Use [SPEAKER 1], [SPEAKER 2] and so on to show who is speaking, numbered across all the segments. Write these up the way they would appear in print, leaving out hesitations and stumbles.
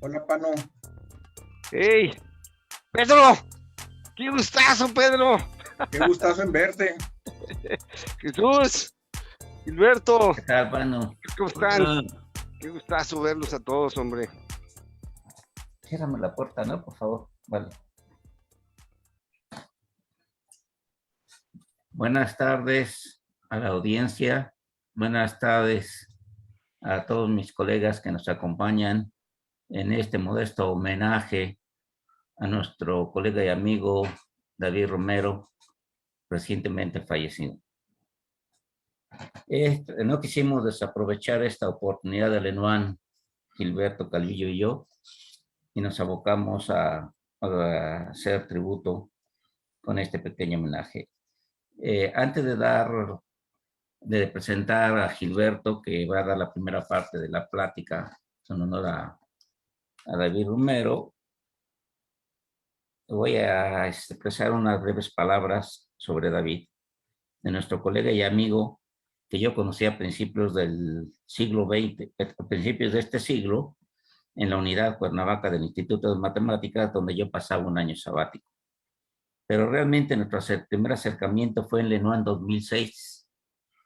[SPEAKER 1] Hola, Pano.
[SPEAKER 2] ¡Hey! ¡Pedro! ¡Qué gustazo, Pedro!
[SPEAKER 1] Qué gustazo en verte.
[SPEAKER 2] ¡Jesús! ¡Gilberto!
[SPEAKER 3] ¿Qué tal, Pano?
[SPEAKER 2] ¿Cómo están? Qué gustazo verlos a todos, hombre.
[SPEAKER 3] Ciérrame la puerta, ¿no? Por favor. Vale. Buenas tardes a la audiencia. Buenas tardes a todos mis colegas que nos acompañan en este modesto homenaje a nuestro colega y amigo David Romero, recientemente fallecido. No quisimos desaprovechar esta oportunidad de Lenuán, Gilberto Calvillo y yo, y nos abocamos a hacer tributo con este pequeño homenaje. Antes de presentar a Gilberto, que va a dar la primera parte de la plática en honor a David Romero, voy a expresar unas breves palabras sobre David, de nuestro colega y amigo que yo conocí a principios del siglo XX, a principios de este siglo, en la unidad Cuernavaca del Instituto de Matemáticas, donde yo pasaba un año sabático. Pero realmente nuestro primer acercamiento fue en Lenuán 2006,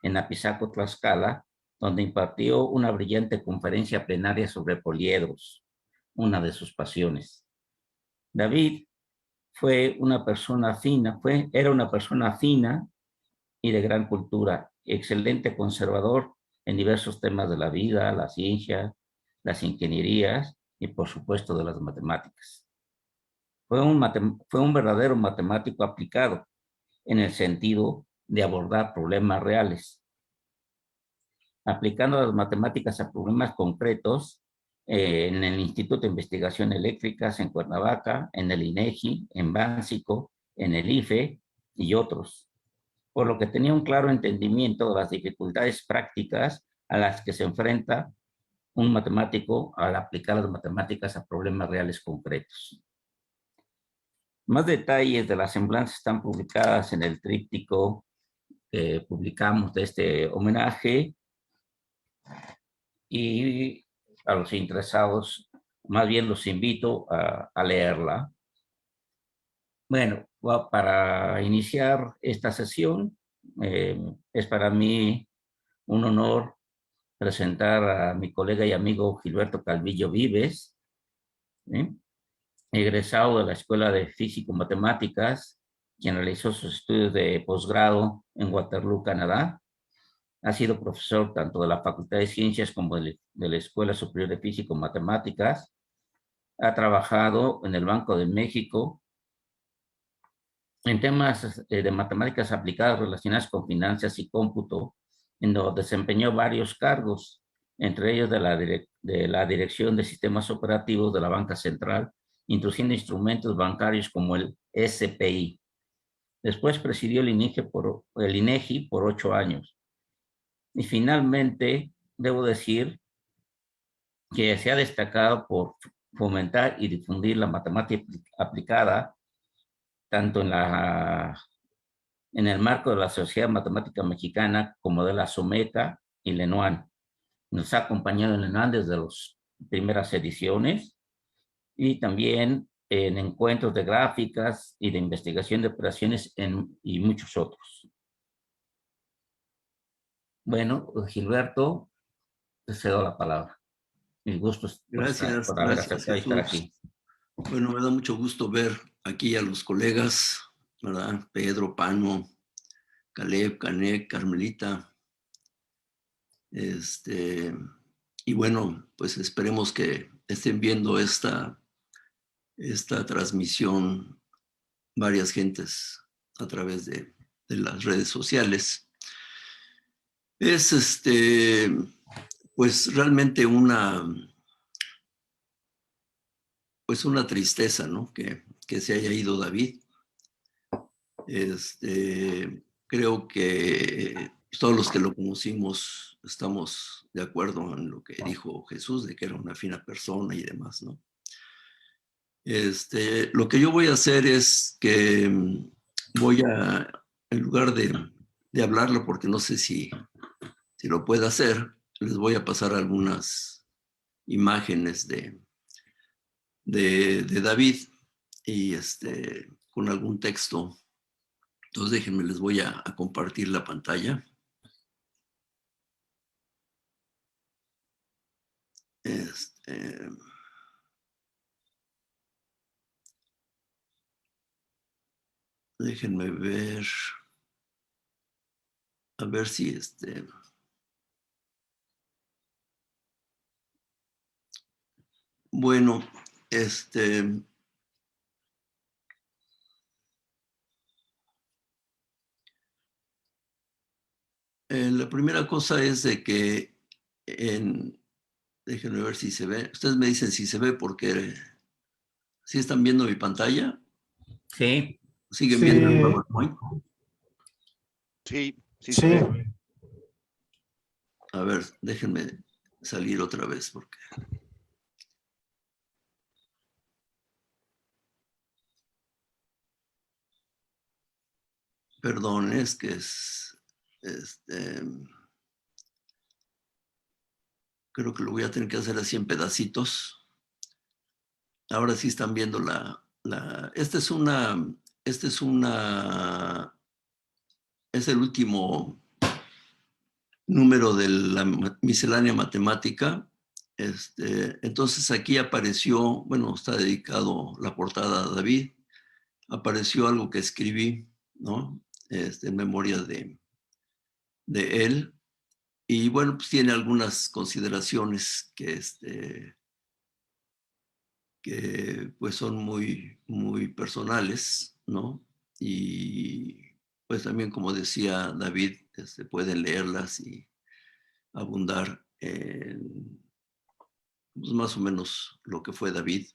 [SPEAKER 3] en Apizaco, Tlaxcala, donde impartió una brillante conferencia plenaria sobre poliedros, una de sus pasiones. David fue una persona fina, era una persona fina y de gran cultura, excelente conservador en diversos temas de la vida, la ciencia, las ingenierías y por supuesto de las matemáticas. Fue un verdadero matemático aplicado en el sentido de abordar problemas reales, aplicando las matemáticas a problemas concretos en el Instituto de Investigación Eléctricas en Cuernavaca, en el INEGI, en Bánsico, en el IFE y otros, por lo que tenía un claro entendimiento de las dificultades prácticas a las que se enfrenta un matemático al aplicar las matemáticas a problemas reales concretos. Más detalles de las semblanzas están publicadas en el tríptico que publicamos de este homenaje, y a los interesados, más bien los invito a leerla. Bueno, para iniciar esta sesión, es para mí un honor presentar a mi colega y amigo Gilberto Calvillo Vives, ¿sí? Egresado de la Escuela de Físico-Matemáticas, quien realizó sus estudios de posgrado en Waterloo, Canadá. Ha sido profesor tanto de la Facultad de Ciencias como de la Escuela Superior de Físico-Matemáticas. Ha trabajado en el Banco de México en temas de matemáticas aplicadas relacionadas con finanzas y cómputo, en donde desempeñó varios cargos, entre ellos de la Dirección de Sistemas Operativos de la Banca Central, introduciendo instrumentos bancarios como el SPI. Después presidió el INEGI por 8 años. Y finalmente, debo decir que se ha destacado por fomentar y difundir la matemática aplicada, tanto en el marco de la Sociedad Matemática Mexicana como de la SOMECA y Lenuán. Nos ha acompañado en Lenuán desde las primeras ediciones y también en encuentros de gráficas y de investigación de operaciones y muchos otros. Bueno, Gilberto, te cedo la palabra. Mis gustos
[SPEAKER 4] Gracias,
[SPEAKER 3] por haber
[SPEAKER 4] gracias,
[SPEAKER 3] aceptado estar
[SPEAKER 4] Jesús.
[SPEAKER 3] aquí.
[SPEAKER 4] Bueno, me da mucho gusto ver aquí a los colegas, ¿verdad? Pedro, Pano, Caleb, Canek, Carmelita. Y bueno, pues esperemos que estén viendo esta transmisión varias gentes a través de las redes sociales. Es pues realmente una tristeza, ¿no? Que se haya ido David. Creo que todos los que lo conocimos estamos de acuerdo en lo que dijo Jesús, de que era una fina persona y demás, ¿no? Lo que yo voy a hacer es que en lugar de hablarlo, porque no sé si lo puedo hacer, les voy a pasar algunas imágenes de de David y con algún texto. Entonces déjenme, les voy a compartir la pantalla. Déjenme ver, a ver si bueno, la primera cosa es de que déjenme ver si se ve. Ustedes me dicen si se ve porque ¿sí están viendo mi pantalla?
[SPEAKER 3] Sí.
[SPEAKER 4] ¿Siguen
[SPEAKER 5] Sí,
[SPEAKER 4] viendo el PowerPoint?
[SPEAKER 2] Sí, sí
[SPEAKER 5] sí.
[SPEAKER 2] se ve.
[SPEAKER 4] A ver, déjenme salir otra vez porque... Perdón, es que creo que lo voy a tener que hacer así en pedacitos. Ahora sí están viendo es el último número de la miscelánea matemática. Entonces aquí apareció, bueno, está dedicado la portada a David, apareció algo que escribí, ¿no? En memoria de él. Y bueno, pues tiene algunas consideraciones que pues son muy, muy personales, ¿no? Y pues también, como decía David, pueden leerlas y abundar en pues, más o menos lo que fue David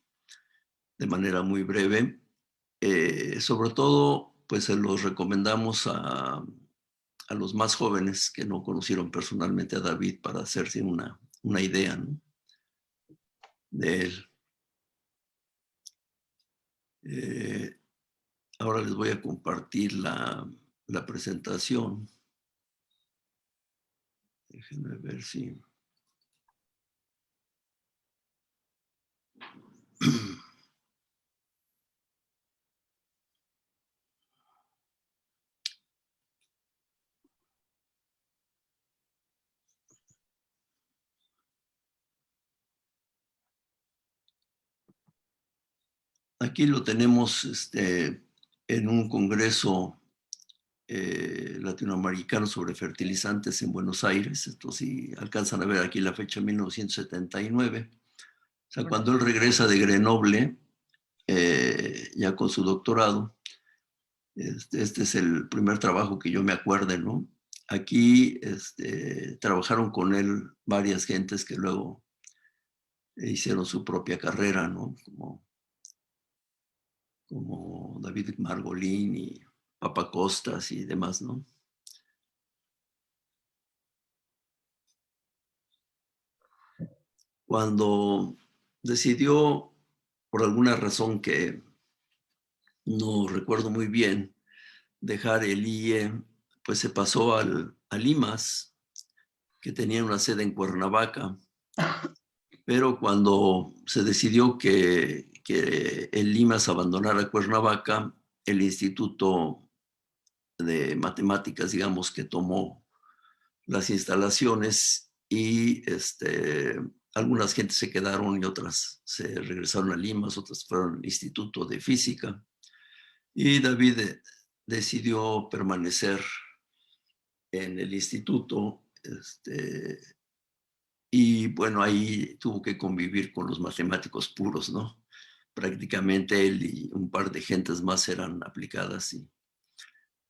[SPEAKER 4] de manera muy breve. Sobre todo, pues se los recomendamos a los más jóvenes que no conocieron personalmente a David para hacerse una idea, ¿no? De él. Ahora les voy a compartir la presentación. Déjenme ver si... Aquí lo tenemos en un congreso latinoamericano sobre fertilizantes en Buenos Aires. Entonces, si alcanzan a ver aquí la fecha 1979, o sea, cuando él regresa de Grenoble, ya con su doctorado, este es el primer trabajo que yo me acuerde, ¿no? Aquí trabajaron con él varias gentes que luego hicieron su propia carrera, ¿no? Como David Margolin y Papa Costas y demás, ¿no? Cuando decidió, por alguna razón que no recuerdo muy bien, dejar el IE, pues se pasó al IMAS, que tenía una sede en Cuernavaca. Pero cuando se decidió que el IMAS abandonara Cuernavaca, el Instituto de Matemáticas, digamos, que tomó las instalaciones y algunas gentes se quedaron y otras se regresaron a Limas, otras fueron al Instituto de Física. Y David decidió permanecer en el instituto, y bueno, ahí tuvo que convivir con los matemáticos puros, ¿no? Prácticamente él y un par de gentes más eran aplicadas.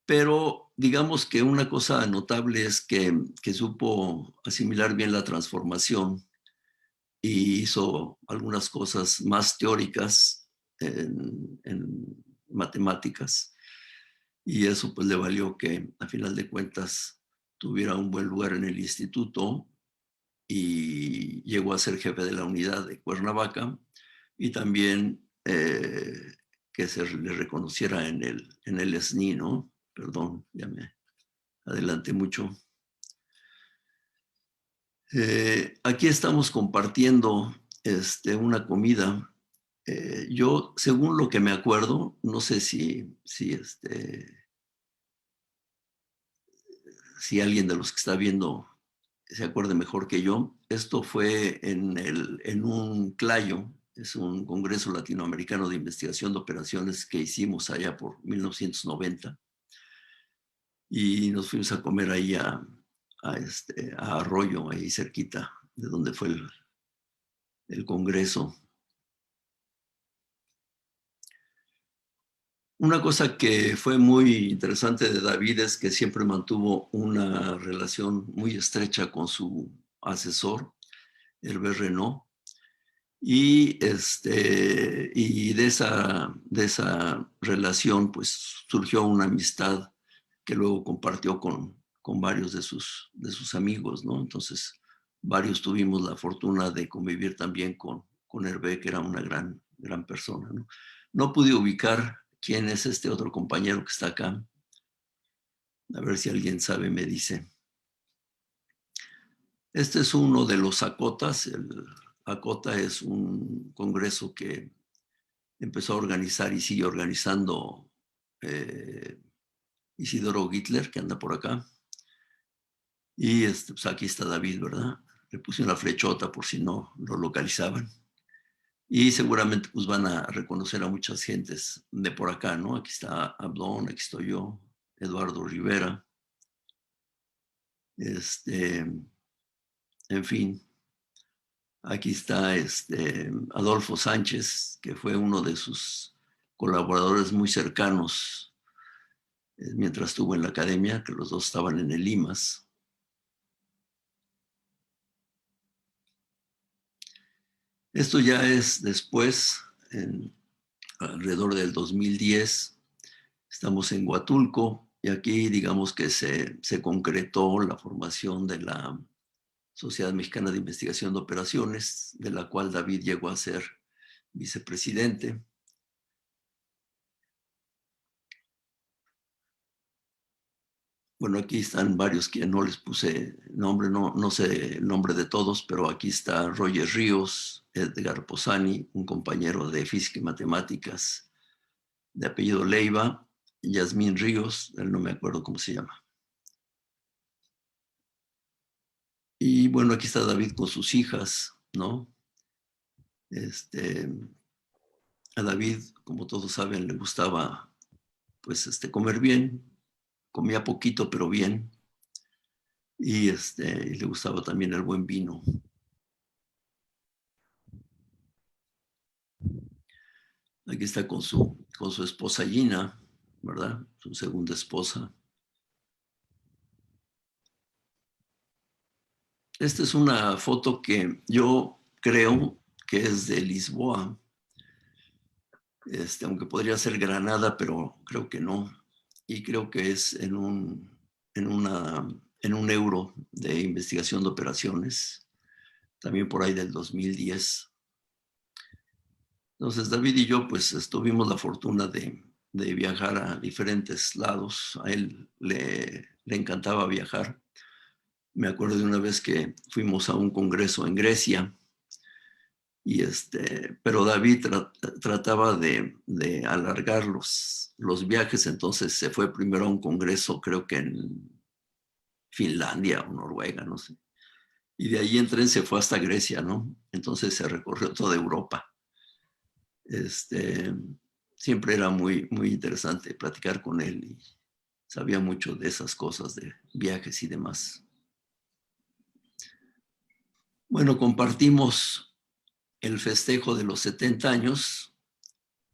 [SPEAKER 4] Pero digamos que una cosa notable es que supo asimilar bien la transformación y hizo algunas cosas más teóricas en matemáticas. Y eso pues le valió que a final de cuentas tuviera un buen lugar en el instituto y llegó a ser jefe de la unidad de Cuernavaca y también que se le reconociera en el SNI, ¿no? Perdón, ya me adelanté mucho. Aquí estamos compartiendo una comida Yo, según lo que me acuerdo, no sé si alguien de los que está viendo se acuerde mejor que yo. Esto fue en un CLAYO, es un Congreso Latinoamericano de Investigación de Operaciones que hicimos allá por 1990. Y nos fuimos a comer ahí a Arroyo, ahí cerquita de donde fue el Congreso. Una cosa que fue muy interesante de David es que siempre mantuvo una relación muy estrecha con su asesor, Hervé Renaud, y de esa relación pues surgió una amistad que luego compartió con varios de sus amigos, ¿no? Entonces, varios tuvimos la fortuna de convivir también con Hervé, que era una gran persona, ¿no? No pude ubicar quién es este otro compañero que está acá. A ver si alguien sabe, me dice. Este es uno de los ACOTAs. El ACOTA es un congreso que empezó a organizar y sigue organizando Isidoro Hitler, que anda por acá. Y pues aquí está David, ¿verdad? Le puse una flechota por si no lo localizaban. Y seguramente pues van a reconocer a muchas gentes de por acá, ¿no? Aquí está Abdón, aquí estoy yo, Eduardo Rivera. En fin, aquí está Adolfo Sánchez, que fue uno de sus colaboradores muy cercanos mientras estuvo en la academia, que los dos estaban en el IMAS. Esto ya es después, alrededor del 2010, estamos en Huatulco y aquí digamos que se concretó la formación de la Sociedad Mexicana de Investigación de Operaciones, de la cual David llegó a ser vicepresidente. Bueno, aquí están varios que no les puse nombre, no sé el nombre de todos, pero aquí está Roger Ríos, Edgar Posani, un compañero de física y matemáticas de apellido Leiva, Yasmín Ríos, él no me acuerdo cómo se llama. Y bueno, aquí está David con sus hijas, ¿no? A David, como todos saben, le gustaba pues comer bien, comía poquito pero bien, y le gustaba también el buen vino. Aquí está con su esposa Gina, ¿verdad? Su segunda esposa. Esta es una foto que yo creo que es de Lisboa, aunque podría ser Granada, pero creo que no. Y creo que es en un euro de investigación de operaciones, también por ahí del 2010. Entonces David y yo pues tuvimos la fortuna de viajar a diferentes lados. A él le encantaba viajar. Me acuerdo de una vez que fuimos a un congreso en Grecia, pero David trataba de alargar los viajes, entonces se fue primero a un congreso, creo que en Finlandia o Noruega, no sé. Y de ahí en tren se fue hasta Grecia, ¿no? Entonces se recorrió toda Europa. Siempre era muy, muy interesante platicar con él y sabía mucho de esas cosas, de viajes y demás. Bueno, compartimos el festejo de los 70 años.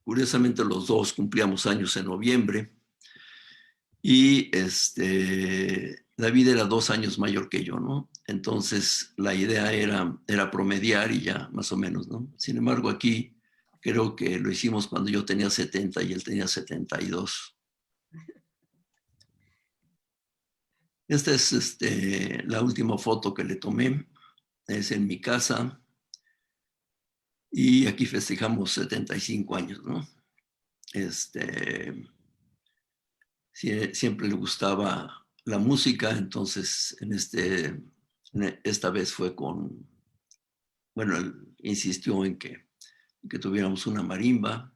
[SPEAKER 4] Curiosamente, los dos cumplíamos años en noviembre. Y David era 2 años mayor que yo, ¿no? Entonces, la idea era promediar y ya, más o menos, ¿no? Sin embargo, aquí creo que lo hicimos cuando yo tenía 70 y él tenía 72. Esta es la última foto que le tomé. Es en mi casa. Y aquí festejamos 75 años, ¿no? Siempre le gustaba la música, entonces esta vez fue bueno, él insistió en que que tuviéramos una marimba,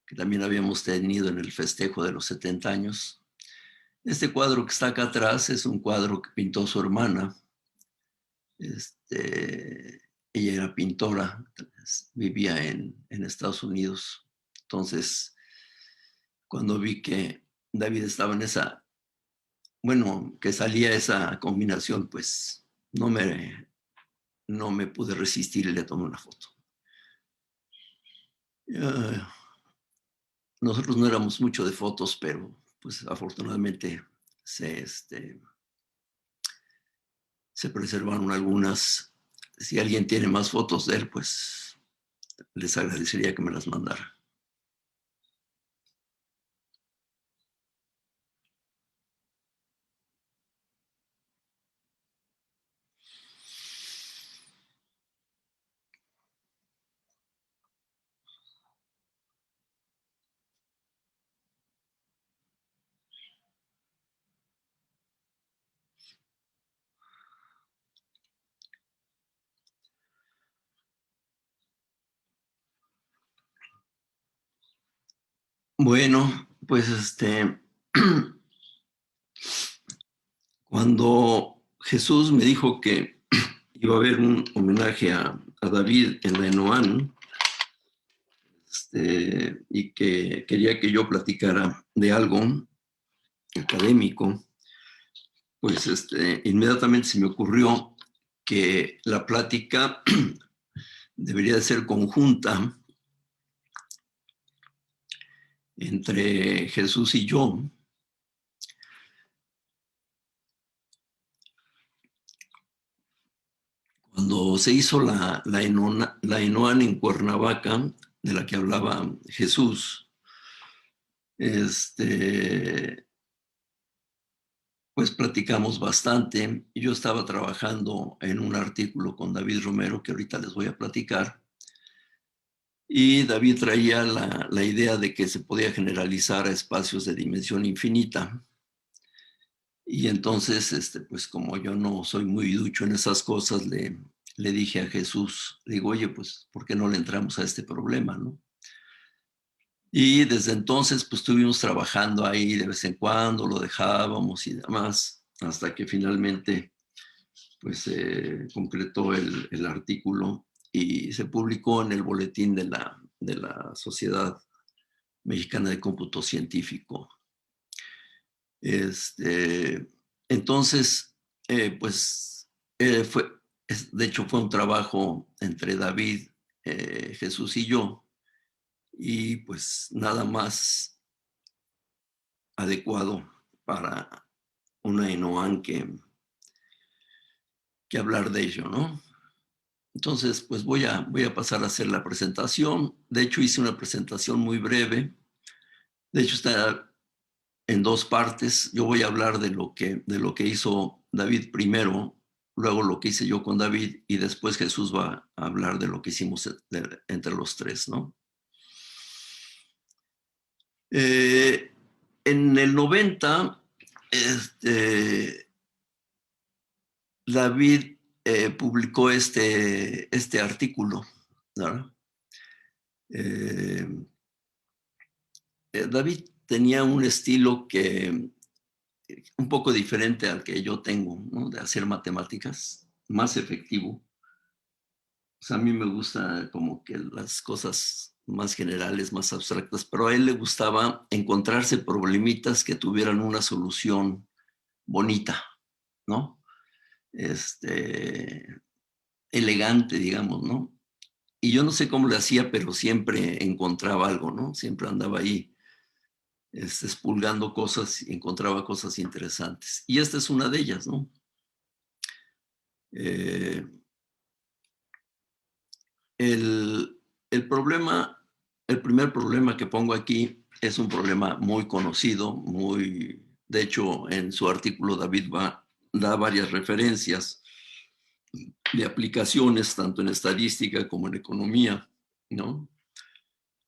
[SPEAKER 4] que también habíamos tenido en el festejo de los 70 años. Este cuadro que está acá atrás es un cuadro que pintó su hermana. Ella era pintora, vivía en Estados Unidos. Entonces, cuando vi que David estaba en esa, bueno, que salía esa combinación, pues no me pude resistir y le tomé una foto. Nosotros no éramos mucho de fotos, pero pues afortunadamente se preservaron algunas. Si alguien tiene más fotos de él, pues les agradecería que me las mandara. Bueno, pues cuando Jesús me dijo que iba a haber un homenaje a David en la Enoán, y que quería que yo platicara de algo académico, pues inmediatamente se me ocurrió que la plática debería de ser conjunta entre Jesús y yo. Cuando se hizo la Enoán en Cuernavaca, de la que hablaba Jesús, pues platicamos bastante. Yo estaba trabajando en un artículo con David Romero, que ahorita les voy a platicar, y David traía la idea de que se podía generalizar a espacios de dimensión infinita. Y entonces, pues como yo no soy muy ducho en esas cosas, le dije a Jesús, digo, oye, pues, ¿por qué no le entramos a este problema, no? Y desde entonces, pues, estuvimos trabajando ahí de vez en cuando, lo dejábamos y demás, hasta que finalmente, pues, se concretó el artículo y se publicó en el boletín de la Sociedad Mexicana de Cómputo Científico. Entonces, pues, de hecho fue un trabajo entre David, Jesús y yo, y pues nada más adecuado para una Enoán que hablar de ello, ¿no? Entonces, pues voy a pasar a hacer la presentación. De hecho, hice una presentación muy breve. De hecho, está en dos partes. Yo voy a hablar de lo que hizo David primero, luego lo que hice yo con David, y después Jesús va a hablar de lo que hicimos entre los tres, ¿no? En el 90, David publicó este artículo, ¿no? David tenía un estilo que un poco diferente al que yo tengo, ¿no? De hacer matemáticas, más efectivo. O sea, a mí me gusta como que las cosas más generales, más abstractas, pero a él le gustaba encontrarse problemitas que tuvieran una solución bonita, ¿no? Elegante, digamos, ¿no? Y yo no sé cómo le hacía, pero siempre encontraba algo, ¿no? Siempre andaba ahí expulgando cosas y encontraba cosas interesantes. Y esta es una de ellas, ¿no? El problema, el primer problema que pongo aquí es un problema muy conocido, de hecho, en su artículo David da varias referencias de aplicaciones, tanto en estadística como en economía, ¿no?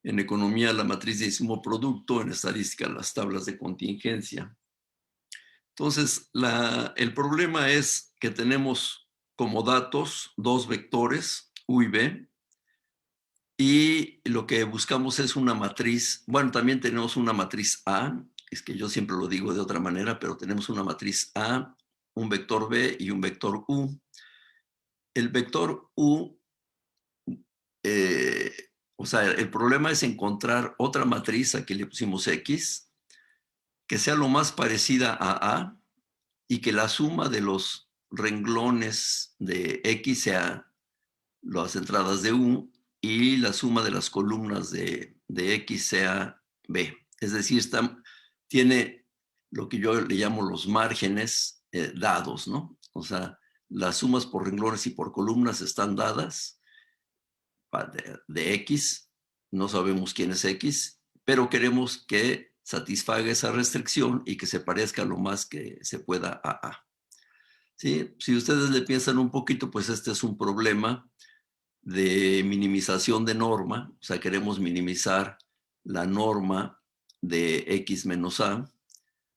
[SPEAKER 4] En economía, la matriz de décimo producto, en estadística, las tablas de contingencia. Entonces, el problema es que tenemos como datos dos vectores, U y B, Y lo que buscamos es una matriz, bueno, también tenemos una matriz A, es que yo siempre lo digo de otra manera, pero tenemos una matriz A, un vector B y un vector U. El vector U, o sea, el problema es encontrar otra matriz, aquí le pusimos X, que sea lo más parecida a y que la suma de los renglones de X sea las entradas de U y la suma de las columnas de X sea B. Es decir, tiene lo que yo le llamo los márgenes dados, ¿no? O sea, las sumas por renglones y por columnas están dadas de X, no sabemos quién es X, pero queremos que satisfaga esa restricción y que se parezca lo más que se pueda a A. ¿Sí? Si ustedes le piensan un poquito, pues este es un problema de minimización de norma, o sea, queremos minimizar la norma de X menos A,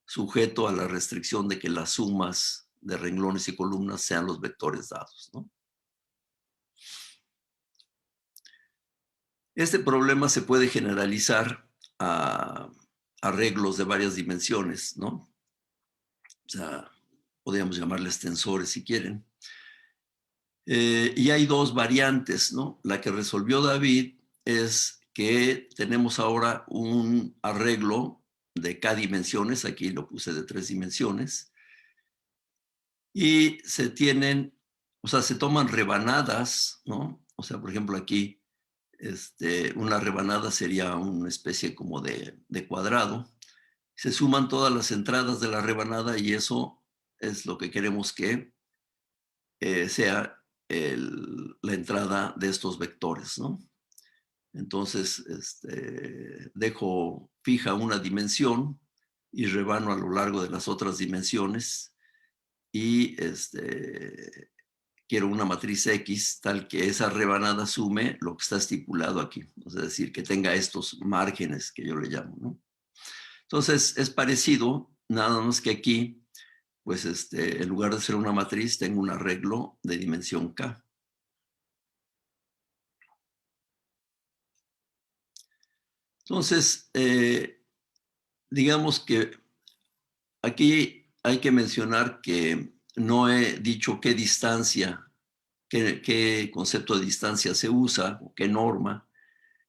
[SPEAKER 4] sujeto a la restricción de que las sumas de renglones y columnas sean los vectores dados, ¿no? Este problema se puede generalizar a arreglos de varias dimensiones, ¿no? O sea, podríamos llamarles tensores si quieren. Y hay dos variantes, ¿no? La que resolvió David es que tenemos ahora un arreglo de K dimensiones, aquí lo puse de 3 dimensiones, y se tienen, o sea, se toman rebanadas, ¿no? O sea, por ejemplo, aquí una rebanada sería una especie como de cuadrado. Se suman todas las entradas de la rebanada y eso es lo que queremos que sea la entrada de estos vectores, ¿no? Entonces, dejo fija una dimensión y rebano a lo largo de las otras dimensiones y quiero una matriz X tal que esa rebanada sume lo que está estipulado aquí, es decir, que tenga estos márgenes que yo le llamo, ¿no? Entonces, es parecido, nada más que aquí pues en lugar de ser una matriz, tengo un arreglo de dimensión K. Entonces, digamos que aquí hay que mencionar que no he dicho qué distancia, qué concepto de distancia se usa, o qué norma,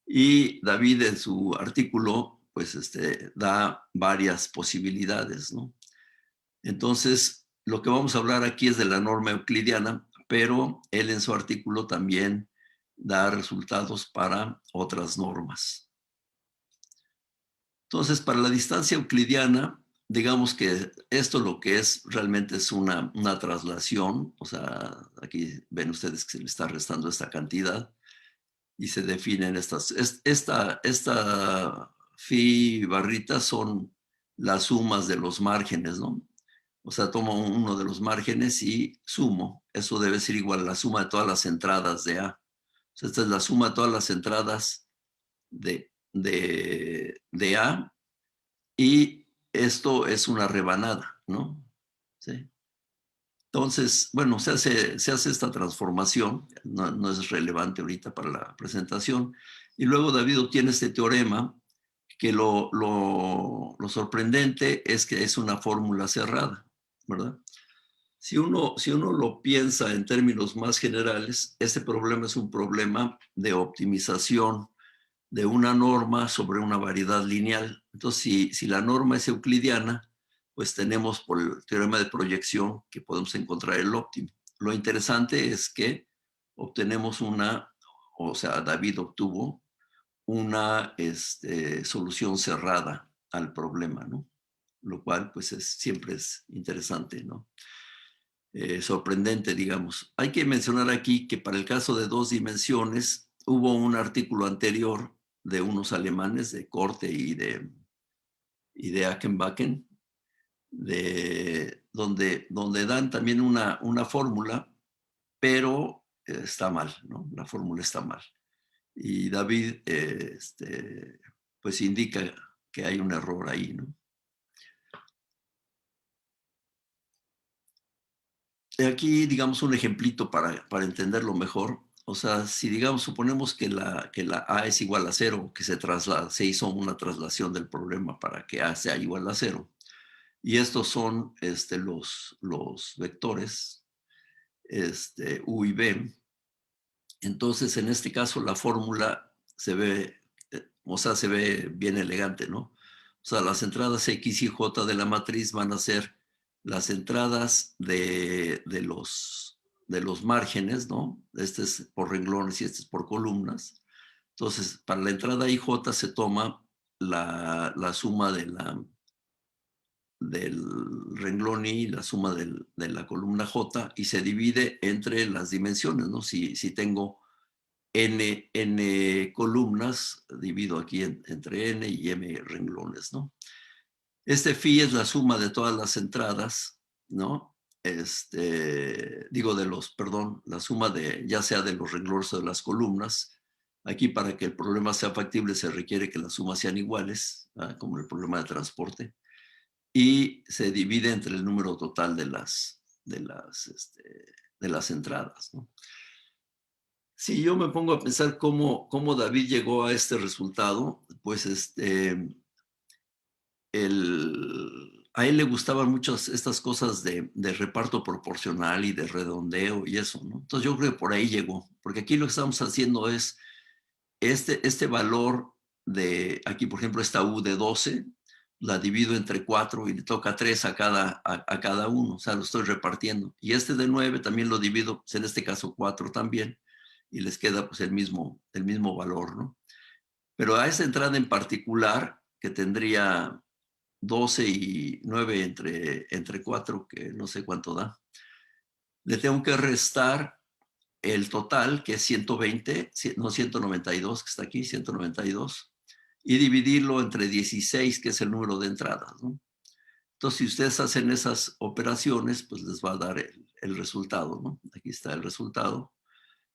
[SPEAKER 4] y David en su artículo, pues da varias posibilidades, ¿no? Entonces, lo que vamos a hablar aquí es de la norma euclidiana, pero él en su artículo también da resultados para otras normas. Entonces, para la distancia euclidiana, digamos que esto lo que es realmente es una traslación, o sea, aquí ven ustedes que se le está restando esta cantidad y se definen esta phi barritas son las sumas de los márgenes, ¿no? O sea, tomo uno de los márgenes y sumo. Eso debe ser igual a la suma de todas las entradas de A. O sea, esta es la suma de todas las entradas de A y esto es una rebanada, ¿no? ¿Sí? Entonces, bueno, se hace esta transformación, no es relevante ahorita para la presentación, y luego David obtiene este teorema que lo sorprendente es que es una fórmula cerrada, ¿verdad? Si uno lo piensa en términos más generales, este problema es un problema de optimización de una norma sobre una variedad lineal. Entonces, si la norma es euclidiana, pues tenemos por el teorema de proyección que podemos encontrar el óptimo. Lo interesante es que obtenemos o sea, David obtuvo una solución cerrada al problema, ¿no? Lo cual, pues, siempre es interesante, ¿no? Sorprendente, digamos. Hay que mencionar aquí que para el caso de 2 dimensiones hubo un artículo anterior de unos alemanes de Korte y de Achenbacken, donde dan también una fórmula, pero está mal, ¿no? La fórmula está mal. Y David pues indica que hay un error ahí, ¿no? Aquí, digamos, un ejemplito para entenderlo mejor. o sea, si digamos, suponemos que la A es igual a 0, que se hizo una traslación del problema para que A sea igual a 0. Y estos son los vectores U y B. Entonces, en este caso, la fórmula se ve, se ve bien elegante, ¿no? O sea, las entradas X y J de la matriz van a ser las entradas de los márgenes, ¿no? Este es por renglones y este es por columnas. Entonces, para la entrada IJ se toma la suma del renglón I, la suma de la columna J, y se divide entre las dimensiones, ¿no? Si tengo n columnas, divido aquí entre n y m renglones, ¿no? Este phi es la suma de todas las entradas, ¿no? La suma ya sea de los renglones o de las columnas. Aquí, para que el problema sea factible, se requiere que las sumas sean iguales, ¿verdad? Como el problema de transporte. Y se divide entre el número total de las entradas, ¿no? Si yo me pongo a pensar cómo David llegó a este resultado, pues a él le gustaban mucho estas cosas de reparto proporcional y de redondeo y eso, ¿no? Entonces yo creo que por ahí llegó, porque aquí lo que estamos haciendo es este valor de, aquí por ejemplo esta U de 12, la divido entre 4 y le toca 3 a cada uno, o sea, lo estoy repartiendo. Y este de 9 también lo divido, pues en este caso 4 también, y les queda pues el mismo valor, ¿no? Pero a esa entrada en particular, que tendría 12 y 9 entre 4, que no sé cuánto da, le tengo que restar el total, que es 120, no 192, que está aquí, 192, y dividirlo entre 16, que es el número de entradas, ¿no? Entonces, si ustedes hacen esas operaciones, pues les va a dar el resultado, ¿no? Aquí está el resultado,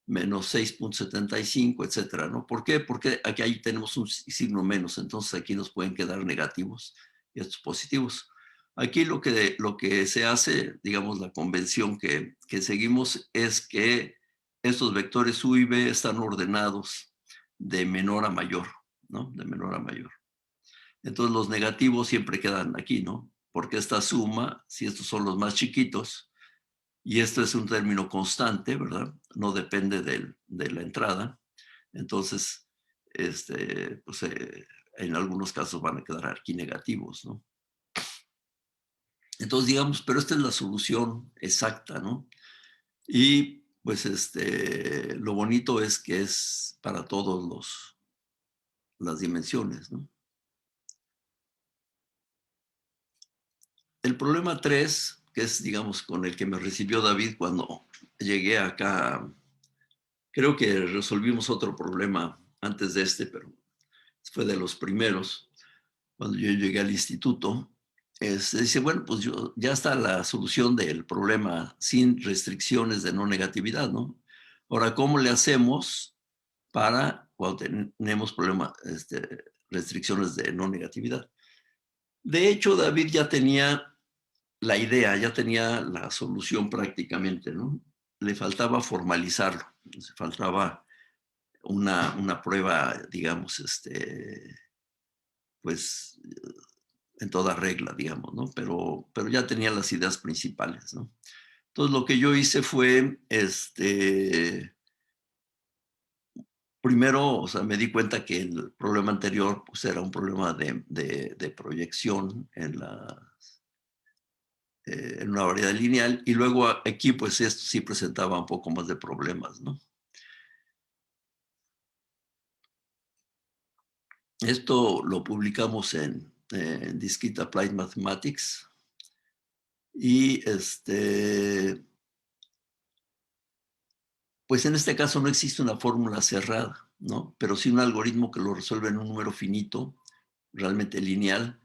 [SPEAKER 4] menos 6.75, etcétera, ¿no? ¿Por qué? Porque aquí ahí tenemos un signo menos, entonces aquí nos pueden quedar negativos y estos positivos. Aquí lo que se hace, digamos, la convención que seguimos es que estos vectores U y B están ordenados de menor a mayor, ¿no? De menor a mayor. Entonces los negativos siempre quedan aquí, ¿no? Porque esta suma, si estos son los más chiquitos, y esto es un término constante, ¿verdad? No depende de la entrada. Entonces, pues, en algunos casos van a quedar aquí negativos, ¿no? Entonces, digamos, pero esta es la solución exacta, ¿no? Y pues lo bonito es que es para todas las dimensiones, ¿no? El problema 3, que es, digamos, con el que me recibió David cuando llegué acá, creo que resolvimos otro problema antes de pero fue de los primeros, cuando yo llegué al instituto. Dice, bueno, pues ya está la solución del problema sin restricciones de no negatividad, ¿no? Ahora, ¿cómo le hacemos para cuando tenemos restricciones de no negatividad? De hecho, David ya tenía la idea, ya tenía la solución prácticamente, ¿no? Le faltaba formalizarlo, le faltaba una prueba, digamos, pues en toda regla, digamos, ¿no? Pero ya tenía las ideas principales, ¿no? Entonces lo que yo hice fue, primero, o sea, me di cuenta que el problema anterior, pues era un problema de proyección en una variedad lineal, y luego aquí, pues esto sí presentaba un poco más de problemas, ¿no? Esto lo publicamos en Discrete Applied Mathematics, y pues en este caso no existe una fórmula cerrada, ¿no? Pero sí un algoritmo que lo resuelve en un número finito, realmente lineal,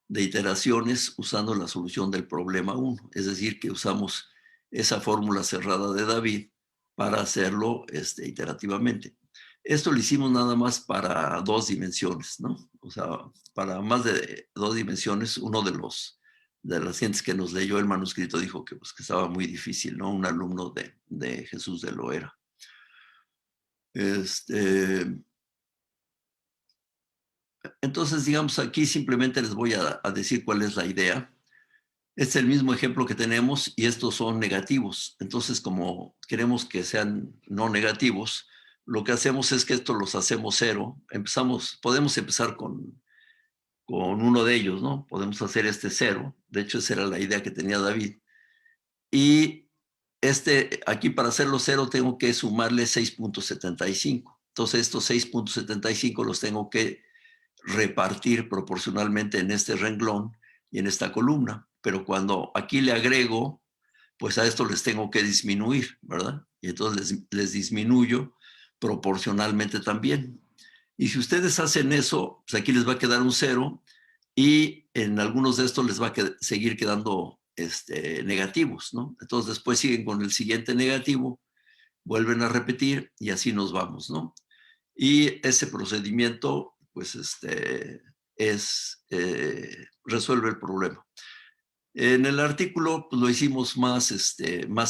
[SPEAKER 4] de iteraciones usando la solución del problema 1. Es decir, que usamos esa fórmula cerrada de David para hacerlo iterativamente. Esto lo hicimos nada más para 2 dimensiones, ¿no? O sea, para más de 2 dimensiones, uno de las gentes que nos leyó el manuscrito dijo que, pues, que estaba muy difícil, ¿no? Un alumno de Jesús de Loera. Entonces, digamos, aquí simplemente les voy a decir cuál es la idea. Este es el mismo ejemplo que tenemos y estos son negativos. Entonces, como queremos que sean no negativos, lo que hacemos es que estos los hacemos cero. Podemos empezar con uno de ellos, ¿no? Podemos hacer este cero. De hecho, esa era la idea que tenía David. Y aquí para hacerlo cero tengo que sumarle 6.75. Entonces, estos 6.75 los tengo que repartir proporcionalmente en este renglón y en esta columna. Pero cuando aquí le agrego, pues a esto les tengo que disminuir, ¿verdad? Y entonces les disminuyo proporcionalmente también. Y si ustedes hacen eso, pues aquí les va a quedar un cero y en algunos de estos les va a seguir quedando negativos, ¿no? Entonces después siguen con el siguiente negativo, vuelven a repetir y así nos vamos, ¿no? Y ese procedimiento, pues, resuelve el problema. En el artículo pues, lo hicimos más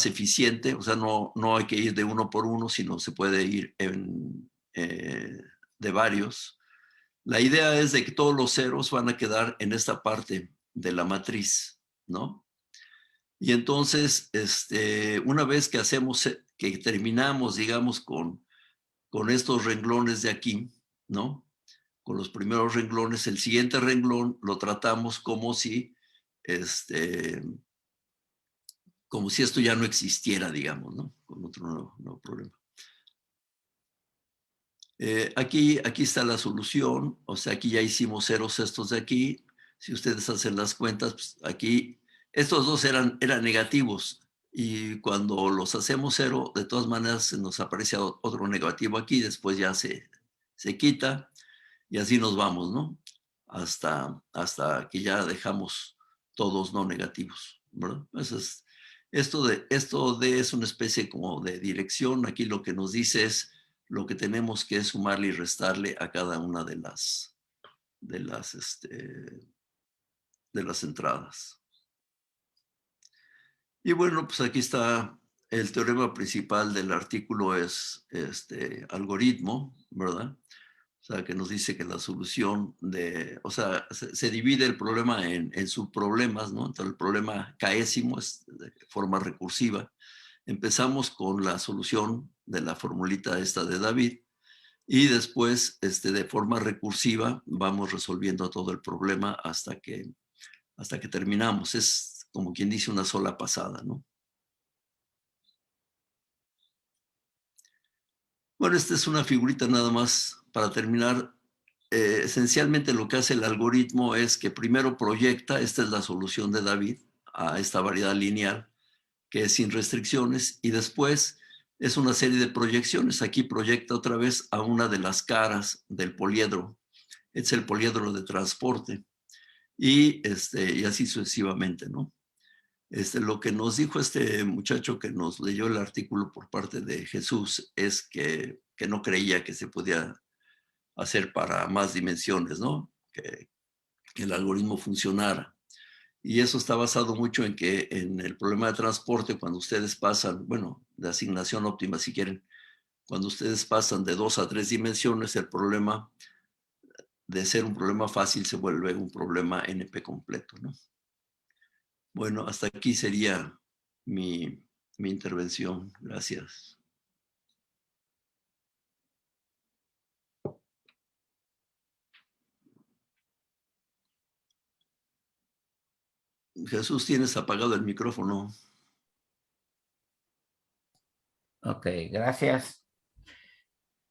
[SPEAKER 4] eficiente, o sea, no hay que ir de uno por uno, sino se puede ir de varios. La idea es de que todos los ceros van a quedar en esta parte de la matriz, ¿no? Y entonces, una vez que terminamos, digamos, con estos renglones de aquí, ¿no? Con los primeros renglones, el siguiente renglón lo tratamos como si esto ya no existiera, digamos, ¿no? Con otro nuevo problema. Aquí está la solución, o sea, aquí ya hicimos ceros estos de aquí. Si ustedes hacen las cuentas, pues aquí estos dos eran negativos y cuando los hacemos cero, de todas maneras nos aparece otro negativo aquí, después ya se quita y así nos vamos, ¿no? Hasta que ya dejamos todos no negativos, ¿verdad? Esto de es una especie como de dirección. Aquí lo que nos dice es lo que tenemos que sumarle y restarle a cada una de las entradas. Y bueno, pues aquí está el teorema principal del artículo, es algoritmo, ¿verdad? O sea, que nos dice que la solución se divide el problema en subproblemas, ¿no? Entonces el problema késimo es de forma recursiva. Empezamos con la solución de la formulita esta de David y después, de forma recursiva, vamos resolviendo todo el problema hasta que terminamos. Es como quien dice una sola pasada, ¿no? Bueno, esta es una figurita nada más para terminar. Esencialmente lo que hace el algoritmo es que primero proyecta, esta es la solución de David, a esta variedad lineal que es sin restricciones, y después es una serie de proyecciones. Aquí proyecta otra vez a una de las caras del poliedro. Es el poliedro de transporte. Y así sucesivamente, ¿no? Lo que nos dijo este muchacho que nos leyó el artículo por parte de Jesús es que no creía que se podía hacer para más dimensiones, ¿no? Que el algoritmo funcionara. Y eso está basado mucho en que en el problema de transporte, cuando ustedes pasan, bueno, de asignación óptima si quieren, cuando ustedes pasan de 2 a 3 dimensiones, el problema de ser un problema fácil se vuelve un problema NP completo, ¿no? Bueno, hasta aquí sería mi intervención. Gracias. Jesús, tienes apagado el micrófono.
[SPEAKER 3] Ok, gracias.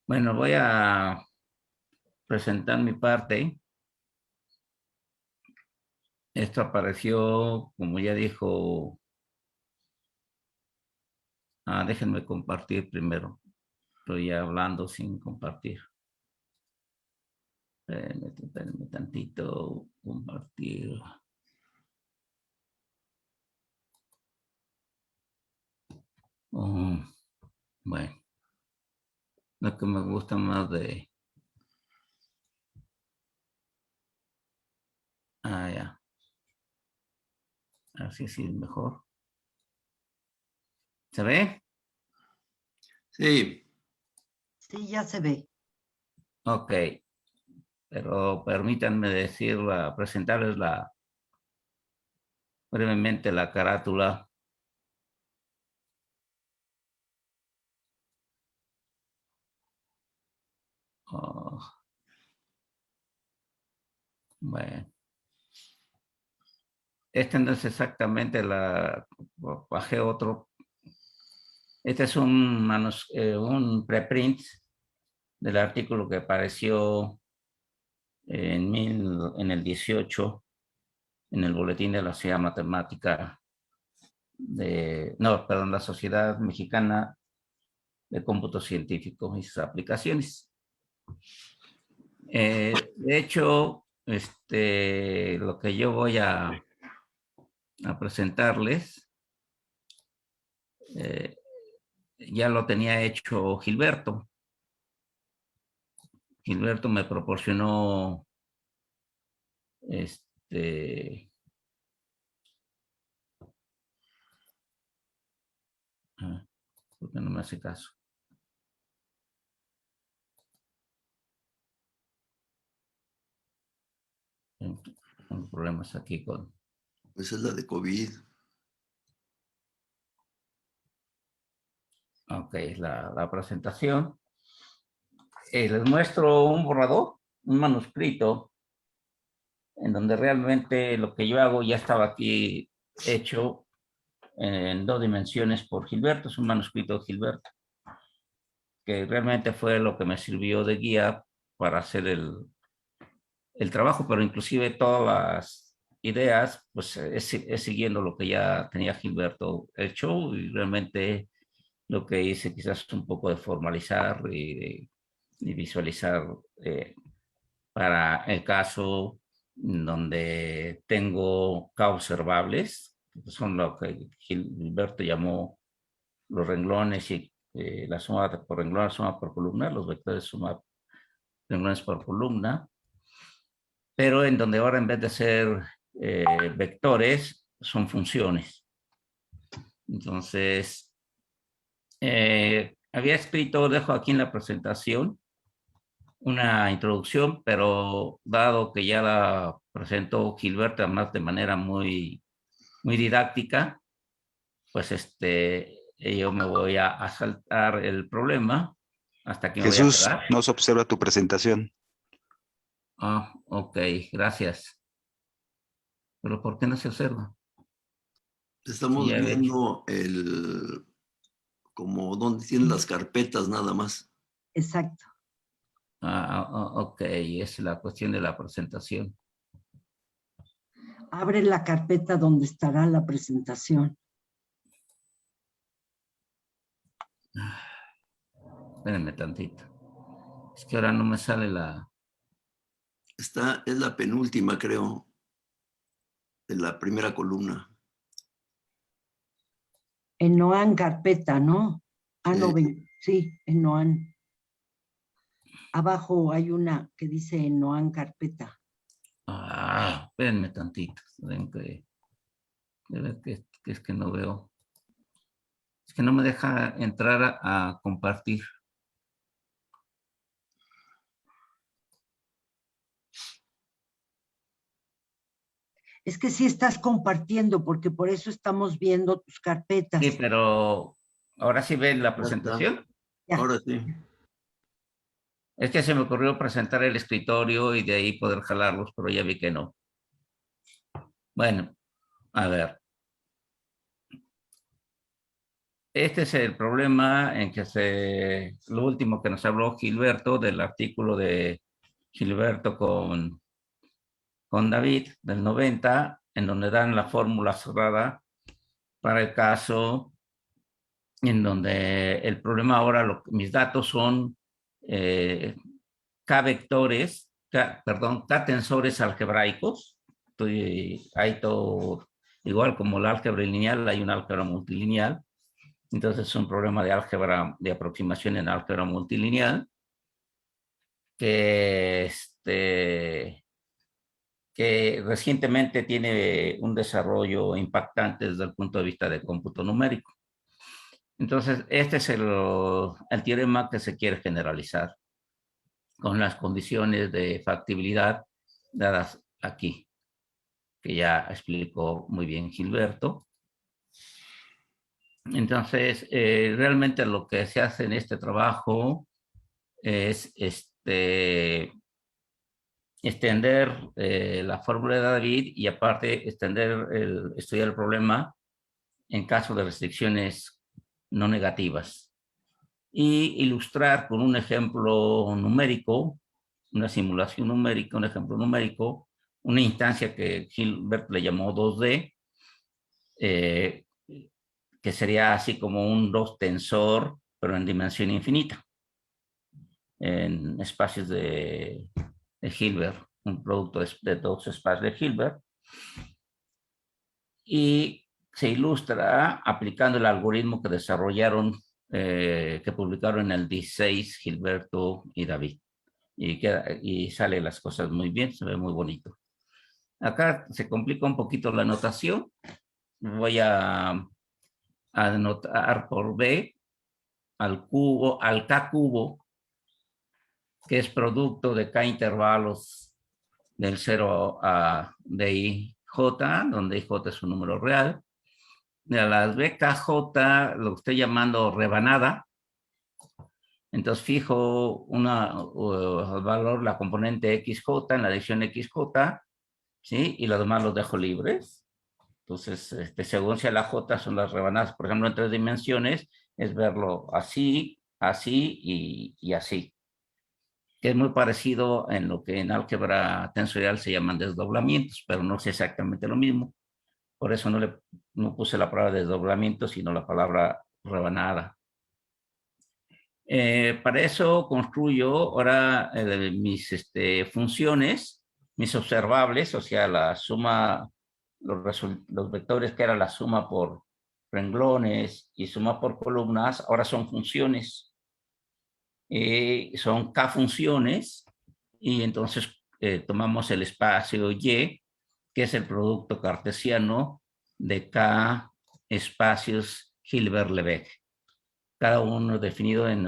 [SPEAKER 3] Bueno, voy a presentar mi parte. Esto apareció, como ya dijo, déjenme compartir primero. Estoy hablando sin compartir. Espérenme tantito, compartir. Bueno, lo que me gusta más de... ya. Así sí es mejor. ¿Se ve?
[SPEAKER 4] Sí.
[SPEAKER 5] Sí, ya se ve.
[SPEAKER 3] Ok, pero permítanme presentarles brevemente la carátula. Oh, bueno, este no es exactamente bajé otro. Este es un preprint del artículo que apareció en el 18 en el Boletín de la Sociedad Matemática no, perdón, la Sociedad Mexicana de Cómputo Científico y sus aplicaciones. De hecho, lo que yo voy a presentarles, ya lo tenía hecho Gilberto. Gilberto me proporcionó ¿por qué no me hace caso? Tengo problemas aquí con...
[SPEAKER 4] Esa es la de COVID.
[SPEAKER 3] Ok, la presentación. Les muestro un borrador, un manuscrito, en donde realmente lo que yo hago ya estaba aquí hecho en 2 dimensiones por Gilberto, es un manuscrito de Gilberto, que realmente fue lo que me sirvió de guía para hacer el trabajo, pero inclusive todas las ideas, pues es siguiendo lo que ya tenía Gilberto hecho y realmente lo que hice quizás un poco de formalizar y visualizar para el caso donde tengo K-observables, que son lo que Gilberto llamó los renglones y la suma por renglón, la suma por columna, los vectores suma renglones por columna, pero en donde ahora en vez de ser vectores, son funciones. Entonces, había escrito, dejo aquí en la presentación, una introducción, pero dado que ya la presentó Gilberto además de manera muy, muy didáctica, pues yo me voy a saltar el problema hasta que me voy a
[SPEAKER 6] Jesús,
[SPEAKER 3] quedar.
[SPEAKER 6] no se observa tu presentación.
[SPEAKER 3] Ah, ok, gracias. Pero ¿por qué no se observa? Sí,
[SPEAKER 4] Estamos
[SPEAKER 3] ya había hecho.
[SPEAKER 4] viendo como donde tienen las carpetas nada más.
[SPEAKER 5] Exacto.
[SPEAKER 3] Ok, es la cuestión de la presentación.
[SPEAKER 5] Abre la carpeta donde estará la presentación.
[SPEAKER 3] Espérenme tantito. Es que ahora no me sale la...
[SPEAKER 4] Esta es la penúltima, creo, de la primera columna.
[SPEAKER 5] En Noan carpeta, ¿no? Ah, no, sí, en Noan. Abajo hay una que dice en Noan carpeta.
[SPEAKER 3] Espérenme tantito. Ven que es que no veo. Es que no me deja entrar a compartir.
[SPEAKER 5] Es que sí estás compartiendo, porque por eso estamos viendo tus carpetas.
[SPEAKER 3] Sí, pero ahora sí ven la presentación.
[SPEAKER 5] Ya.
[SPEAKER 4] Ahora sí.
[SPEAKER 3] Es que se me ocurrió presentar el escritorio y de ahí poder jalarlos, pero ya vi que no. Bueno, a ver. Este es el problema en que lo último que nos habló Gilberto del artículo de Gilberto con David del 90, en donde dan la fórmula cerrada para el caso en donde el problema ahora, mis datos son K vectores, K tensores algebraicos. Hay todo, igual como el álgebra lineal, hay un álgebra multilineal. Entonces es un problema de álgebra, de aproximación en álgebra multilineal, que, que recientemente tiene un desarrollo impactante desde el punto de vista de cómputo numérico. Entonces, este es el teorema que se quiere generalizar con las condiciones de factibilidad dadas aquí, que ya explicó muy bien Gilberto. Entonces, realmente lo que se hace en este trabajo es extender la fórmula de David y aparte estudiar el problema en caso de restricciones no negativas y ilustrar con un ejemplo numérico, una simulación numérica, un ejemplo numérico, una instancia que Hilbert le llamó 2D, que sería así como un 2 tensor, pero en dimensión infinita, en espacios de Hilbert, un producto de dos espacios de Hilbert, y se ilustra aplicando el algoritmo que desarrollaron, que publicaron en el 16 Gilberto y David. Y sale las cosas muy bien, se ve muy bonito. Acá se complica un poquito la notación. Voy a anotar por B al cubo, al K cubo, que es producto de K intervalos del 0 a DIJ, donde IJ es un número real. De las BKJ lo estoy llamando rebanada. Entonces fijo el valor, la componente XJ en la dirección XJ, ¿sí? Y los demás los dejo libres. Entonces, según sea la J, son las rebanadas. Por ejemplo, en 3 dimensiones es verlo así, así y así. Que es muy parecido en lo que en álgebra tensorial se llaman desdoblamientos, pero no es exactamente lo mismo. Por eso no puse la palabra desdoblamiento, sino la palabra rebanada. Para eso construyo ahora mis funciones, mis observables, o sea, la suma, los vectores que era la suma por renglones y suma por columnas, ahora son funciones. Son K funciones y entonces tomamos el espacio Y, que es el producto cartesiano de K espacios Hilbert-Lebesgue. Cada uno definido en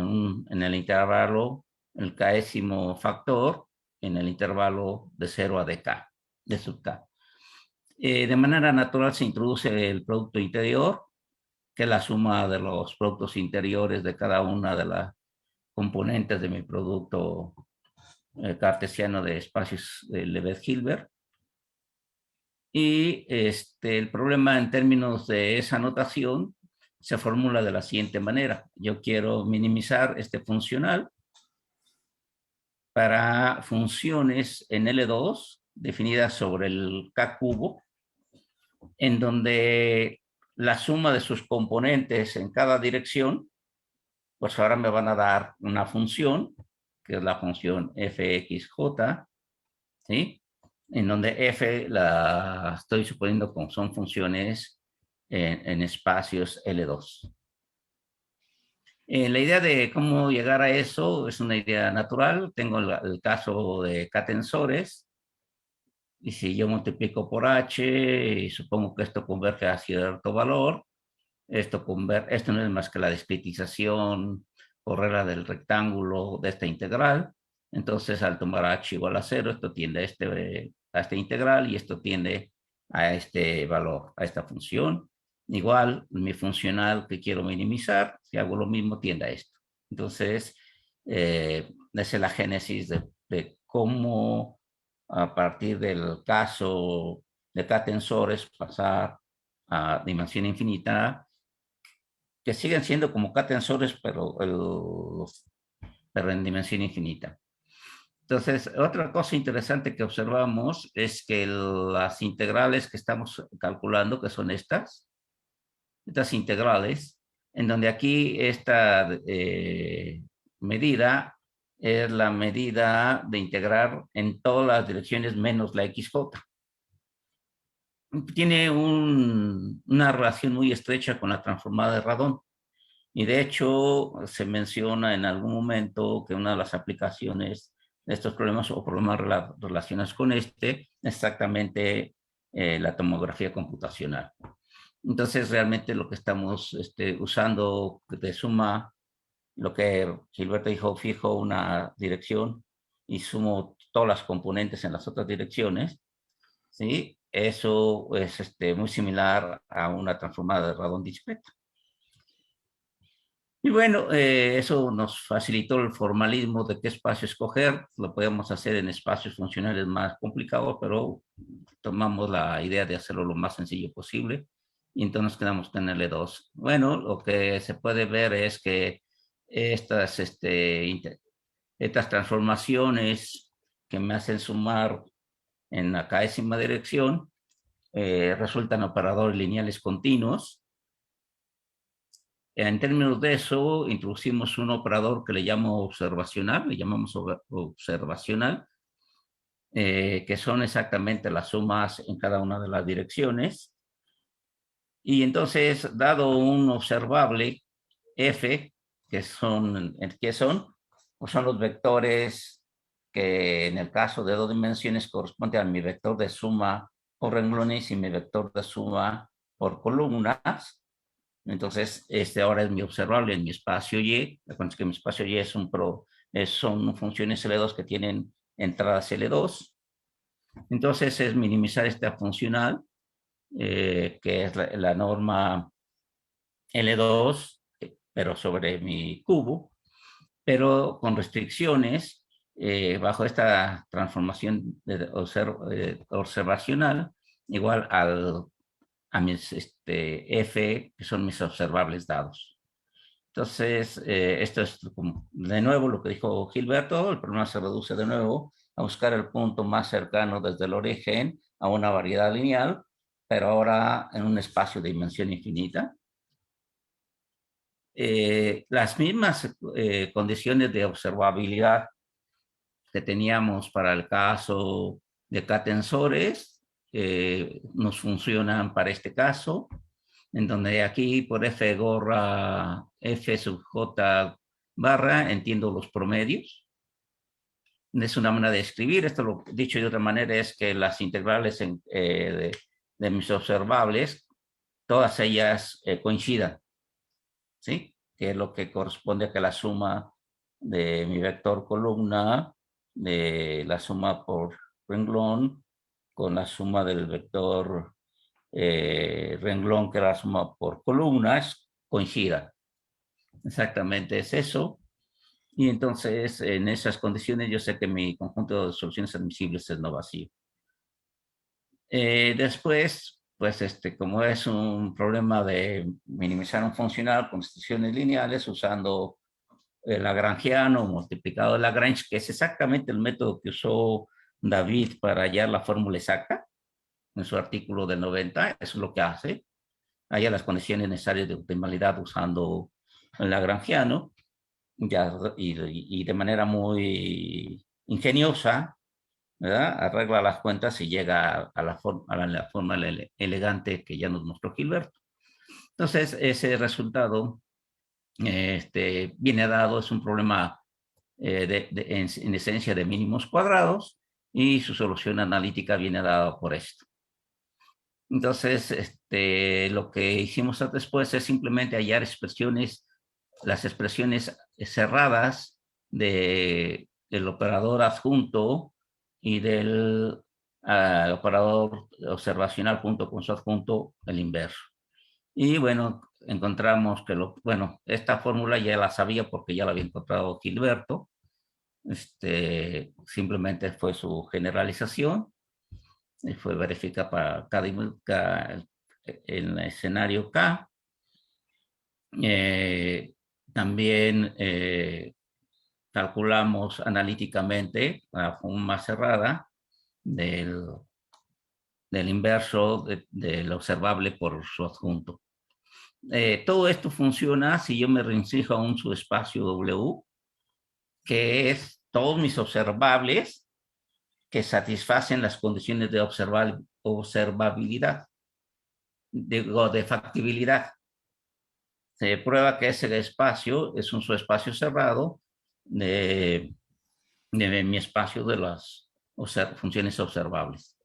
[SPEAKER 3] el intervalo, el késimo factor, en el intervalo de 0 a dk, de sub k. De manera natural se introduce el producto interior, que es la suma de los productos interiores de cada una de las componentes de mi producto cartesiano de espacios de Lebesgue-Hilbert. Y el problema en términos de esa notación se formula de la siguiente manera. Yo quiero minimizar este funcional para funciones en L2 definidas sobre el K cubo, en donde la suma de sus componentes en cada dirección, pues ahora me van a dar una función, que es la función fxj, ¿sí? En donde f la estoy suponiendo como son funciones en espacios L2. La idea de cómo llegar a eso es una idea natural. Tengo el caso de K-tensores, y si yo multiplico por h y supongo que esto converge a cierto valor, esto no es más que la discretización por regla del rectángulo de esta integral. Entonces, al tomar h igual a 0, esto tiende a esta integral y esto tiende a este valor, a esta función. Igual, mi funcional que quiero minimizar, si hago lo mismo, tiende a esto. Entonces, esa es la génesis de cómo, a partir del caso de K-tensores, pasar a dimensión infinita, que siguen siendo como K-tensores, pero en dimensión infinita. Entonces, otra cosa interesante que observamos es que las integrales que estamos calculando, que son estas integrales, en donde aquí esta medida es la medida de integrar en todas las direcciones menos la XJ. Tiene una relación muy estrecha con la transformada de Radon. Y de hecho, se menciona en algún momento que una de las aplicaciones de estos problemas o problemas relacionados con exactamente la tomografía computacional. Entonces, realmente lo que estamos usando de suma, lo que Gilberto dijo, fijo una dirección y sumo todas las componentes en las otras direcciones, ¿sí? Eso es muy similar a una transformada de radón discreta. Y bueno, eso nos facilitó el formalismo de qué espacio escoger. Lo podemos hacer en espacios funcionales más complicados, pero tomamos la idea de hacerlo lo más sencillo posible. Y entonces nos quedamos con L2. Bueno, lo que se puede ver es que estas, estas transformaciones que me hacen sumar en la décima dirección resultan operadores lineales continuos. En términos de eso, introducimos un operador que le llamo observacional, le llamamos observacional, que son exactamente las sumas en cada una de las direcciones. Y entonces, dado un observable f, ¿qué son? Pues son los vectores que en el caso de 2 dimensiones corresponde a mi vector de suma por renglones y mi vector de suma por columnas. Entonces, ahora es mi observable en mi espacio Y. Recuerden que mi espacio Y son funciones L2 que tienen entradas L2. Entonces, es minimizar esta funcional, que es la norma L2, pero sobre mi cubo, pero con restricciones bajo esta transformación observacional igual a mis F, que son mis observables dados. Entonces, esto es de nuevo lo que dijo Gilberto, el problema se reduce de nuevo a buscar el punto más cercano desde el origen a una variedad lineal, pero ahora en un espacio de dimensión infinita. Las mismas condiciones de observabilidad que teníamos para el caso de K-tensores nos funcionan para este caso, en donde aquí por F gorra F sub J barra entiendo los promedios. Es una manera de escribir. Esto, lo dicho de otra manera, es que las integrales de mis observables, todas ellas coincidan, ¿sí? Que es lo que corresponde a que la suma de mi vector columna, de la suma por renglón, con la suma del vector renglón, que es la suma por columnas, coincida. Exactamente es eso. Y entonces, en esas condiciones, yo sé que mi conjunto de soluciones admisibles es no vacío. Después, pues como es un problema de minimizar un funcional con restricciones lineales usando el lagrangiano multiplicado de Lagrange, que es exactamente el método que usó David para hallar la fórmula exacta en su artículo del 90, eso es lo que hace, halla las condiciones necesarias de optimalidad usando el lagrangiano, y de manera muy ingeniosa, ¿verdad? Arregla las cuentas y llega a la forma elegante que ya nos mostró Gilberto. Entonces, ese resultado viene dado, es un problema en esencia de mínimos cuadrados, y su solución analítica viene dada por esto. Entonces, lo que hicimos después es simplemente hallar las expresiones cerradas del operador adjunto y del operador observacional junto con su adjunto, el inverso. Y bueno, encontramos que esta fórmula ya la sabía porque ya la había encontrado Gilberto. Simplemente fue su generalización y fue verificada para cada el escenario K. También calculamos analíticamente la forma cerrada del inverso del observable por su adjunto. Todo esto funciona si yo me restringo a un subespacio W, que es todos mis observables que satisfacen las condiciones de observabilidad, de factibilidad. Se prueba que ese espacio es un subespacio cerrado de mi espacio de las funciones observables.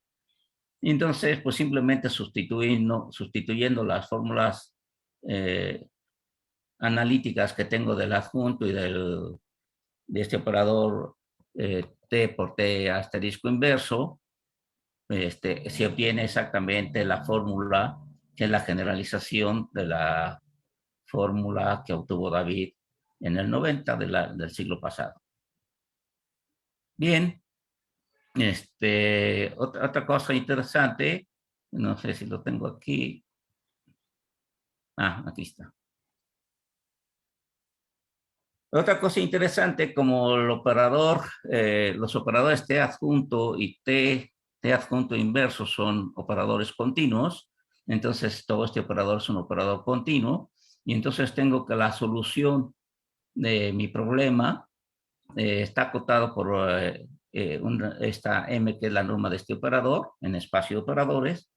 [SPEAKER 3] Entonces, pues simplemente sustituyendo las fórmulas analíticas que tengo del adjunto y de este operador T por T asterisco inverso, se obtiene exactamente la fórmula que es la generalización de la fórmula que obtuvo David en el 90 del siglo pasado. Bien, otra cosa interesante, no sé si lo tengo aquí. Aquí está. Otra cosa interesante, como el operador, los operadores T adjunto y T adjunto inverso son operadores continuos, entonces todo este operador es un operador continuo, y entonces tengo que la solución de mi problema está acotado por esta M, que es la norma de este operador, en espacio de operadores,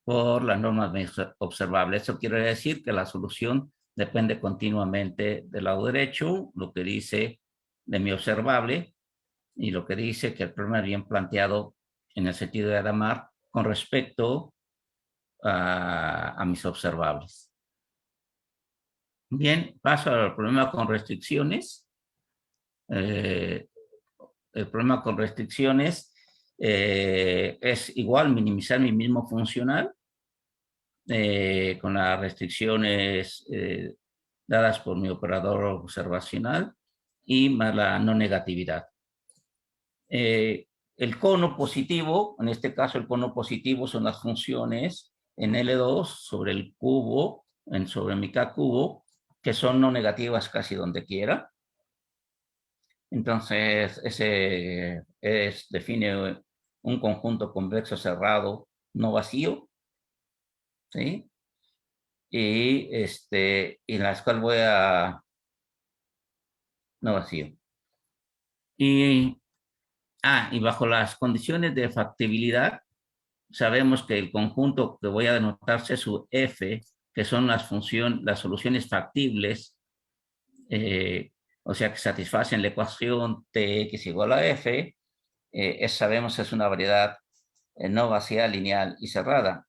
[SPEAKER 3] por las normas observables. Eso quiere decir que la solución depende continuamente del lado derecho, lo que dice de mi observable, y lo que dice que el problema es bien planteado en el sentido de Hadamard con respecto a mis observables. Bien, paso al problema con restricciones. El problema con restricciones es igual minimizar mi mismo funcional con las restricciones dadas por mi operador observacional y más la no negatividad. El cono positivo, en este caso el cono positivo son las funciones en L2 sobre el cubo, sobre mi K cubo, que son no negativas casi donde quiera. Entonces, ese define un conjunto convexo cerrado no vacío, ¿sí? Y las cuales voy a... no vacío. Y bajo las condiciones de factibilidad, sabemos que el conjunto que voy a denotar C sub F, que son las soluciones factibles, o sea, que satisfacen la ecuación Tx igual a F, sabemos que es una variedad no vacía, lineal y cerrada.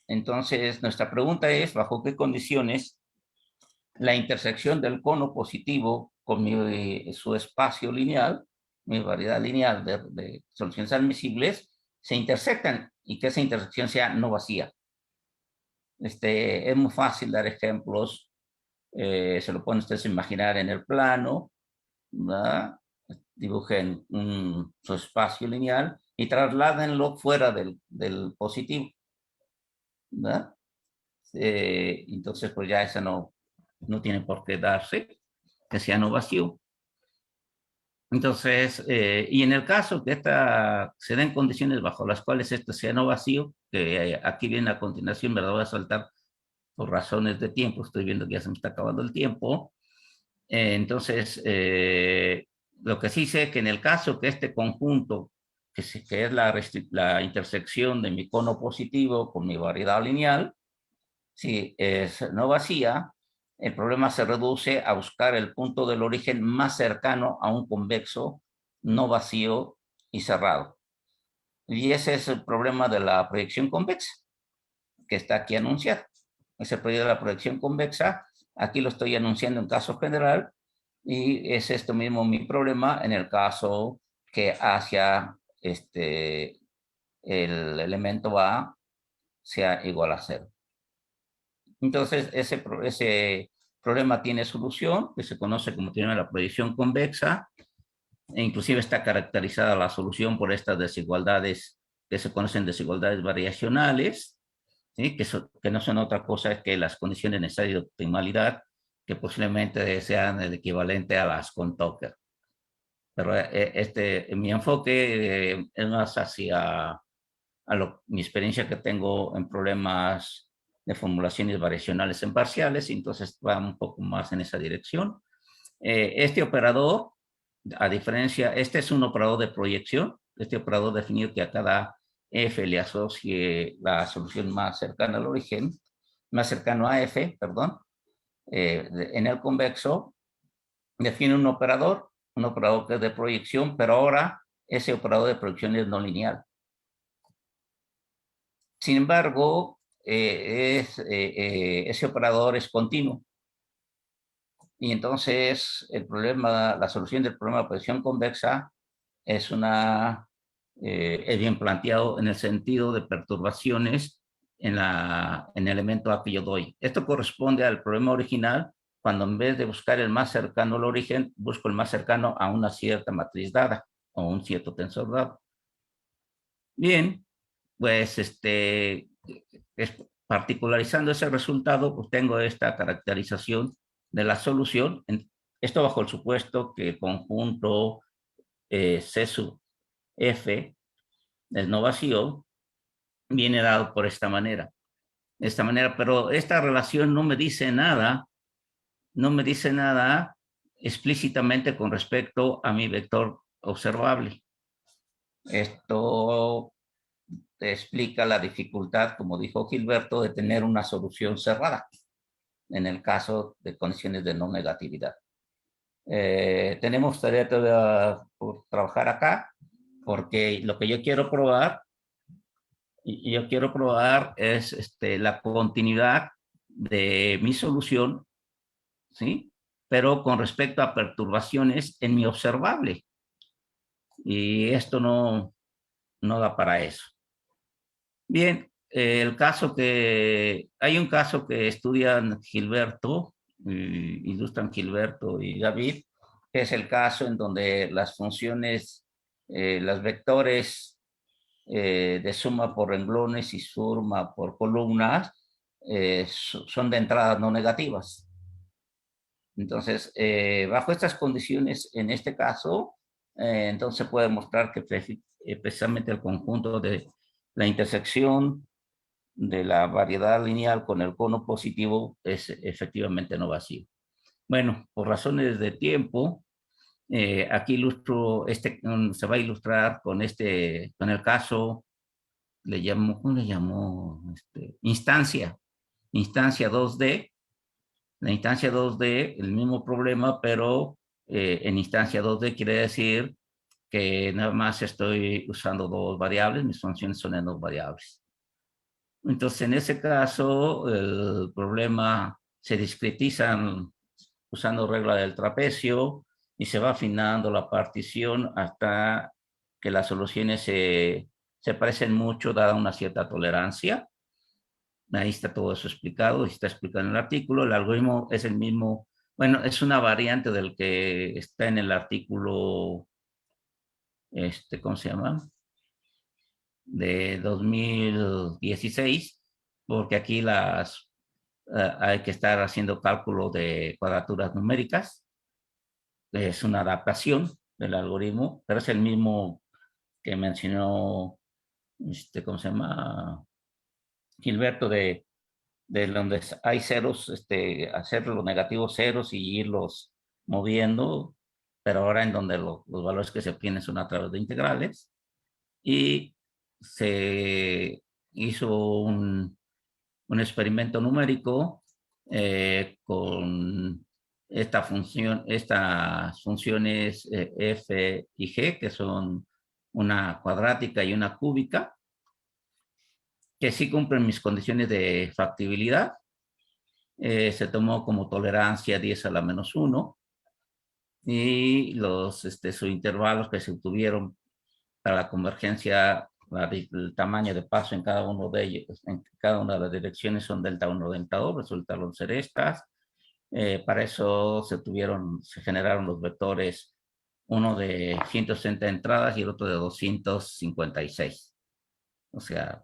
[SPEAKER 3] Entonces, nuestra pregunta es, ¿bajo qué condiciones la intersección del cono positivo con su espacio lineal, mi variedad lineal de soluciones admisibles, se intersectan y que esa intersección sea no vacía? Es muy fácil dar ejemplos, se lo pueden ustedes imaginar en el plano, ¿verdad? Dibujen su espacio lineal y trasládenlo fuera del positivo, ¿verdad? Entonces, pues ya esa no tiene por qué darse, que sea no vacío. Entonces, y en el caso que se den condiciones bajo las cuales esto sea no vacío, que aquí viene a continuación, me lo voy a saltar por razones de tiempo, estoy viendo que ya se me está acabando el tiempo. Entonces, lo que sí sé es que en el caso que este conjunto, que es la intersección de mi cono positivo con mi variedad lineal, si es no vacía, el problema se reduce a buscar el punto del origen más cercano a un convexo no vacío y cerrado. Y ese es el problema de la proyección convexa, que está aquí anunciado. Ese proyecto de la proyección convexa, aquí lo estoy anunciando en caso general, y es esto mismo mi problema en el caso que hacia el elemento A sea igual a 0. Entonces, ese problema tiene solución, que se conoce como teorema de la proyección convexa, e inclusive está caracterizada la solución por estas desigualdades que se conocen desigualdades variacionales, ¿sí? Que no son otra cosa que las condiciones necesarias de optimalidad, que posiblemente sean el equivalente a las con Tucker. Pero mi enfoque es más hacia mi experiencia que tengo en problemas de formulaciones variacionales en parciales, y entonces va un poco más en esa dirección. Este operador, a diferencia, este es un operador de proyección. Este operador definido que a cada F le asocie la solución más cercana al origen, más cercano a F, perdón. En el convexo define un operador que es de proyección, pero ahora ese operador de proyección es no lineal. Sin embargo, ese operador es continuo. Y entonces el problema, la solución del problema de presión convexa es es bien planteado en el sentido de perturbaciones en el elemento A que yo doy. Esto corresponde al problema original, cuando en vez de buscar el más cercano al origen, busco el más cercano a una cierta matriz dada o un cierto tensor dado. Bien, pues particularizando ese resultado, pues tengo esta caracterización de la solución. Esto bajo el supuesto que el conjunto C sub F del no vacío viene dado por esta manera. De esta manera, pero esta relación no me dice nada, no me dice nada explícitamente con respecto a mi vector observable. Esto te explica la dificultad, como dijo Gilberto, de tener una solución cerrada en el caso de condiciones de no negatividad. Tenemos tarea todavía por trabajar acá, porque lo que yo quiero probar es la continuidad de mi solución, ¿sí? Pero con respecto a perturbaciones en mi observable. Y esto no da para eso. Bien, hay un caso que estudian Gilberto, ilustran Gilberto y David, que es el caso en donde las funciones, las vectores de suma por renglones y suma por columnas son de entrada no negativas. Entonces, bajo estas condiciones, en este caso, entonces se puede mostrar que precisamente el conjunto de la intersección de la variedad lineal con el cono positivo es efectivamente no vacío. Bueno, por razones de tiempo, aquí ilustro, se va a ilustrar con el caso, ¿cómo le llamó? Instancia 2D. La instancia 2D, el mismo problema, pero en instancia 2D quiere decir que nada más estoy usando dos variables, mis funciones son en dos variables. Entonces, en ese caso, el problema se discretiza usando regla del trapecio y se va afinando la partición hasta que las soluciones se parecen mucho, dada una cierta tolerancia. Ahí está todo eso explicado, está explicado en el artículo. El algoritmo es el mismo, bueno, es una variante del que está en el artículo, ¿cómo se llama? De 2016, porque aquí hay que estar haciendo cálculo de cuadraturas numéricas. Es una adaptación del algoritmo, pero es el mismo que mencionó, ¿cómo se llama? Gilberto, de donde hay ceros, hacer los negativos ceros y irlos moviendo, pero ahora en donde los valores que se obtienen son a través de integrales. Y se hizo un experimento numérico con estas funciones f y g, que son una cuadrática y una cúbica, que sí cumplen mis condiciones de factibilidad. Se tomó como tolerancia 10 a la menos 1 y sus intervalos que se obtuvieron para la convergencia, el tamaño de paso en cada uno de ellos, en cada una de las direcciones son delta 1, delta 2, resultaron ser estas. Para eso se generaron los vectores, uno de 160 entradas y el otro de 256. O sea,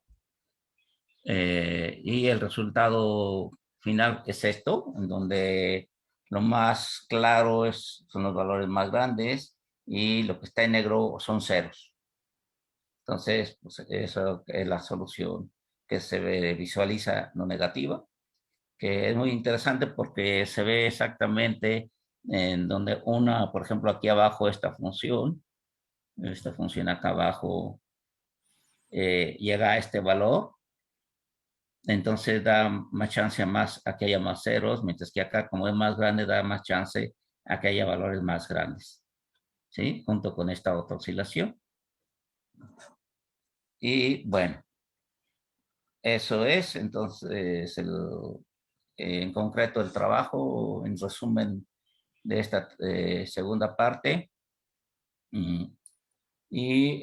[SPEAKER 3] y el resultado final es esto, en donde lo más claro son los valores más grandes y lo que está en negro son ceros. Entonces, pues eso es la solución que se visualiza no negativa, que es muy interesante porque se ve exactamente en donde por ejemplo, aquí abajo esta función acá abajo llega a este valor, entonces da más chance a que haya más ceros, mientras que acá, como es más grande, da más chance a que haya valores más grandes, ¿sí? Junto con esta otra oscilación. Y bueno, Eso es, entonces, en concreto el trabajo, en resumen de esta segunda parte. Mm, Y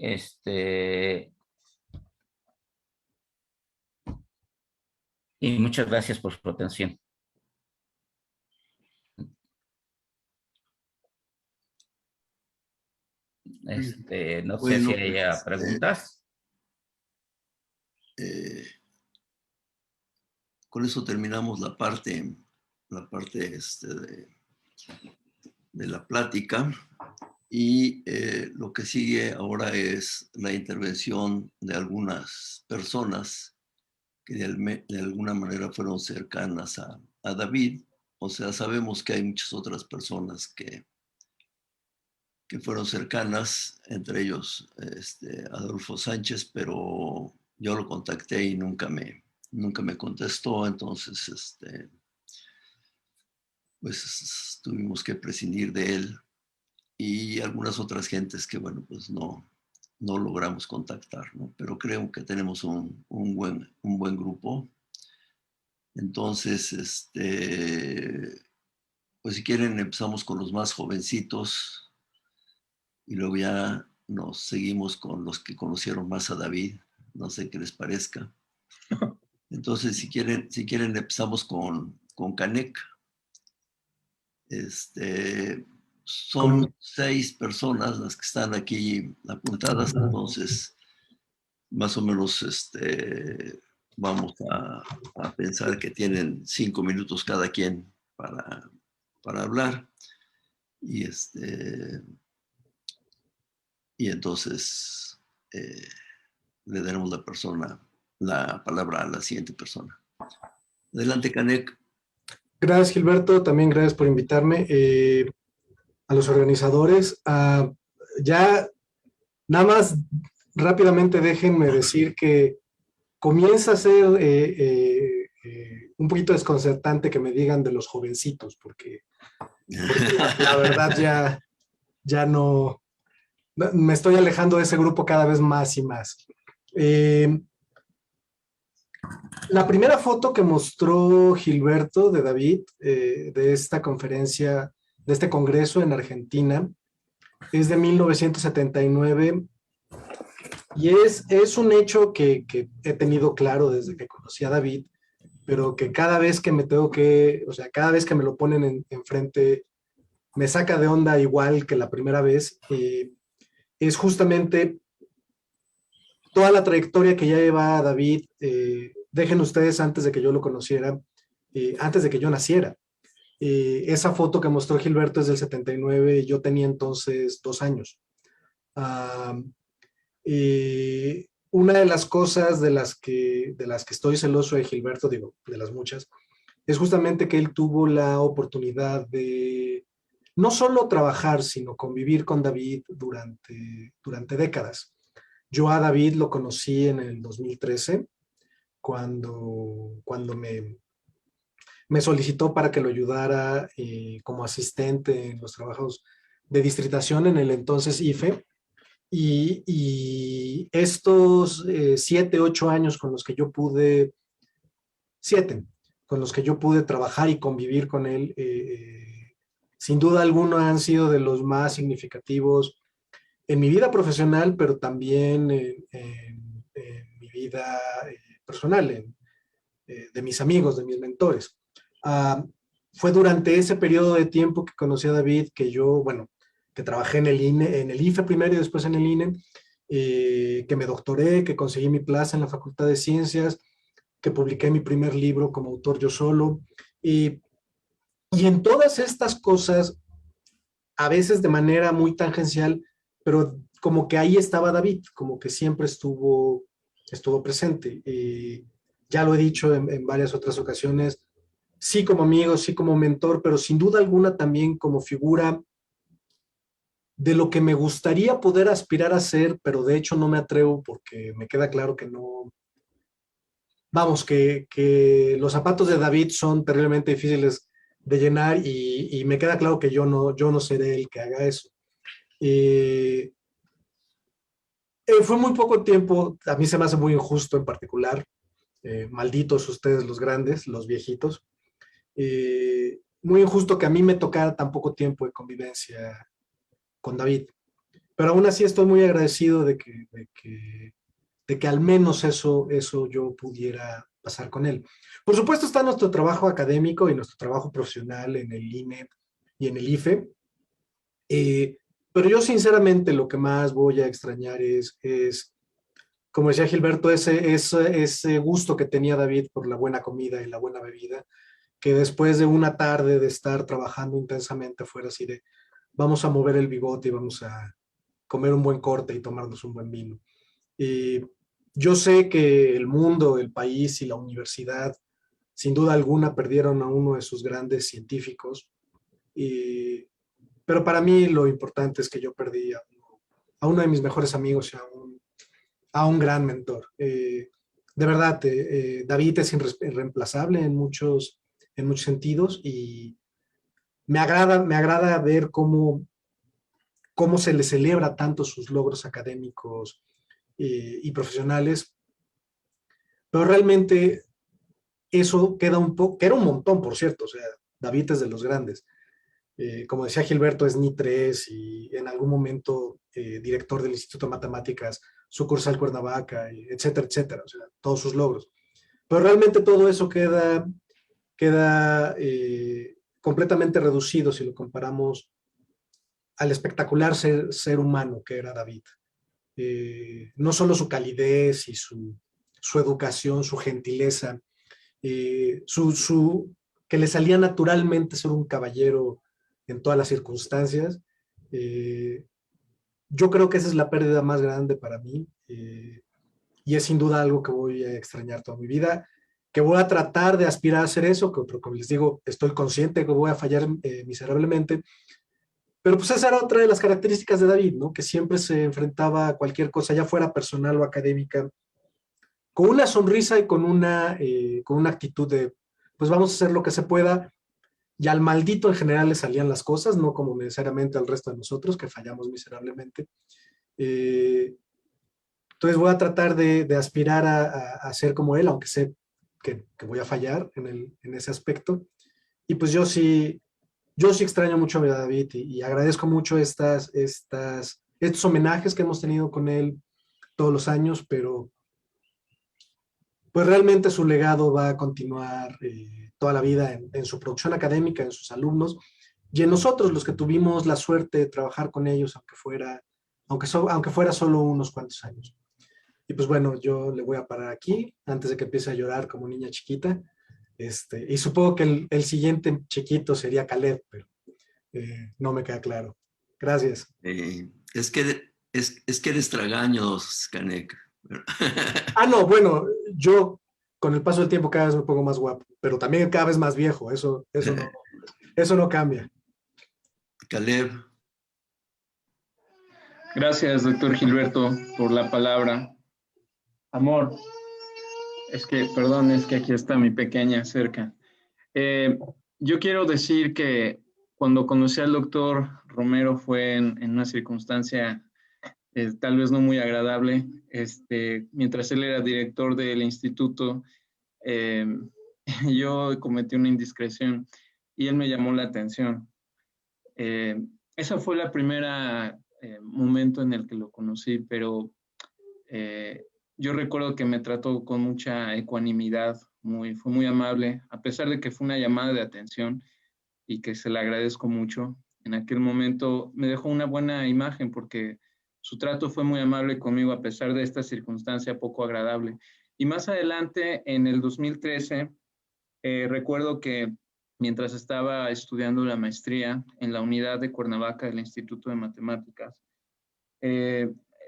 [SPEAKER 3] y muchas gracias por su atención. No sé si
[SPEAKER 4] Bueno,
[SPEAKER 3] haya preguntas.
[SPEAKER 4] eh, con eso terminamos la parte de la plática. Y lo que sigue ahora es la intervención de algunas personas que de alguna manera fueron cercanas a David. O sea, sabemos que hay muchas otras personas que fueron cercanas, entre ellos Adolfo Sánchez, pero yo lo contacté y nunca me contestó, entonces pues tuvimos que prescindir de él. Y algunas otras gentes que, bueno, pues no logramos contactar, ¿no? Pero creo que tenemos un buen grupo. Entonces, pues si quieren empezamos con los más jovencitos y luego ya nos seguimos con los que conocieron más a David. No sé qué les parezca. Entonces, si quieren empezamos con Canek. Son 6 personas las que están aquí apuntadas, entonces más o menos vamos a pensar que tienen 5 minutos cada quien para hablar y y entonces le daremos la palabra a la siguiente persona. Adelante, Canek.
[SPEAKER 6] Gracias, Gilberto. También gracias por invitarme. A los organizadores. Ya nada más rápidamente déjenme decir que comienza a ser un poquito desconcertante que me digan de los jovencitos, porque la verdad ya no, me estoy alejando de ese grupo cada vez más y más. La primera foto que mostró Gilberto de David, de esta conferencia, de este congreso en Argentina, es de 1979 y es un hecho que he tenido claro desde que conocí a David, pero que cada vez que cada vez que me lo ponen enfrente, me saca de onda igual que la primera vez. Es justamente toda la trayectoria que ya lleva David. Dejen ustedes antes de que yo lo conociera, antes de que yo naciera. Esa foto que mostró Gilberto es del 79, yo tenía entonces 2 años. Una de las cosas de las que estoy celoso de Gilberto, digo, de las muchas, es justamente que él tuvo la oportunidad de no solo trabajar, sino convivir con David durante décadas. Yo a David lo conocí en el 2013, cuando me solicitó para que lo ayudara como asistente en los trabajos de distritación en el entonces IFE. Y estos 7, 8 años con los que yo pude, 7, con los que yo pude trabajar y convivir con él, sin duda alguna han sido de los más significativos en mi vida profesional, pero también en mi vida personal, de mis amigos, de mis mentores. Fue durante ese periodo de tiempo que conocí a David que yo, que trabajé en el INE, en el IFE primero y después en el INE, que me doctoré, que conseguí mi plaza en la Facultad de Ciencias, que publiqué mi primer libro como autor yo solo. Y en todas estas cosas, a veces de manera muy tangencial, pero como que ahí estaba David, como que siempre estuvo presente. Ya lo he dicho en varias otras ocasiones, sí como amigo, sí como mentor, pero sin duda alguna también como figura de lo que me gustaría poder aspirar a ser, pero de hecho no me atrevo porque me queda claro que no. Vamos, que los zapatos de David son terriblemente difíciles de llenar y me queda claro que yo no seré el que haga eso. Fue muy poco tiempo, a mí se me hace muy injusto en particular, malditos ustedes los grandes, los viejitos. Muy injusto que a mí me tocara tan poco tiempo de convivencia con David. Pero aún así estoy muy agradecido de que al menos eso yo pudiera pasar con él. Por supuesto está nuestro trabajo académico y nuestro trabajo profesional en el INE y en el IFE, pero yo sinceramente lo que más voy a extrañar es como decía Gilberto, ese gusto que tenía David por la buena comida y la buena bebida, que después de una tarde de estar trabajando intensamente fuera así de, vamos a mover el bigote y vamos a comer un buen corte y tomarnos un buen vino. Y yo sé que el mundo, el país y la universidad, sin duda alguna, perdieron a uno de sus grandes científicos, pero para mí lo importante es que yo perdí a uno de mis mejores amigos y a un gran mentor. De verdad, David es irreemplazable en muchos sentidos y me agrada ver cómo se le celebra tanto sus logros académicos y profesionales, pero realmente eso queda que era un montón, por cierto, o sea, David es de los grandes. Como decía Gilberto, es NI3 y en algún momento director del Instituto de Matemáticas, sucursal Cuernavaca, etcétera, etcétera, o sea, todos sus logros. Pero realmente todo eso queda completamente reducido si lo comparamos al espectacular ser humano que era David. No solo su calidez y su educación, su gentileza, que le salía naturalmente ser un caballero en todas las circunstancias. Yo creo que esa es la pérdida más grande para mí y es sin duda algo que voy a extrañar toda mi vida, que voy a tratar de aspirar a hacer eso, que como les digo, estoy consciente que voy a fallar miserablemente, pero pues esa era otra de las características de David, ¿no? Que siempre se enfrentaba a cualquier cosa, ya fuera personal o académica, con una sonrisa y con una actitud de, pues vamos a hacer lo que se pueda, y al maldito en general le salían las cosas, no como necesariamente al resto de nosotros, que fallamos miserablemente. Entonces voy a tratar de aspirar a ser como él, aunque sé que voy a fallar en ese aspecto. Y pues yo sí extraño mucho a David y agradezco mucho estos homenajes que hemos tenido con él todos los años, pero pues realmente su legado va a continuar toda la vida en su producción académica, en sus alumnos y en nosotros, los que tuvimos la suerte de trabajar con ellos, aunque fuera solo unos cuantos años. Y pues bueno, yo le voy a parar aquí antes de que empiece a llorar como niña chiquita. Y supongo que el siguiente chiquito sería Caleb, pero no me queda claro. Gracias.
[SPEAKER 4] Es que eres tragaños, Canek.
[SPEAKER 6] No, bueno, yo con el paso del tiempo cada vez me pongo más guapo, pero también cada vez más viejo, eso no cambia.
[SPEAKER 4] Caleb.
[SPEAKER 7] Gracias, doctor Gilberto, por la palabra. Amor, es que aquí está mi pequeña cerca. Yo quiero decir que cuando conocí al doctor Romero fue en una circunstancia tal vez no muy agradable. Mientras él era director del instituto, yo cometí una indiscreción y él me llamó la atención. Esa fue la primera momento en el que lo conocí, pero yo recuerdo que me trató con mucha ecuanimidad, fue muy amable, a pesar de que fue una llamada de atención y que se le agradezco mucho. En aquel momento me dejó una buena imagen porque su trato fue muy amable conmigo a pesar de esta circunstancia poco agradable. Y más adelante, en el 2013, recuerdo que mientras estaba estudiando la maestría en la unidad de Cuernavaca del Instituto de Matemáticas,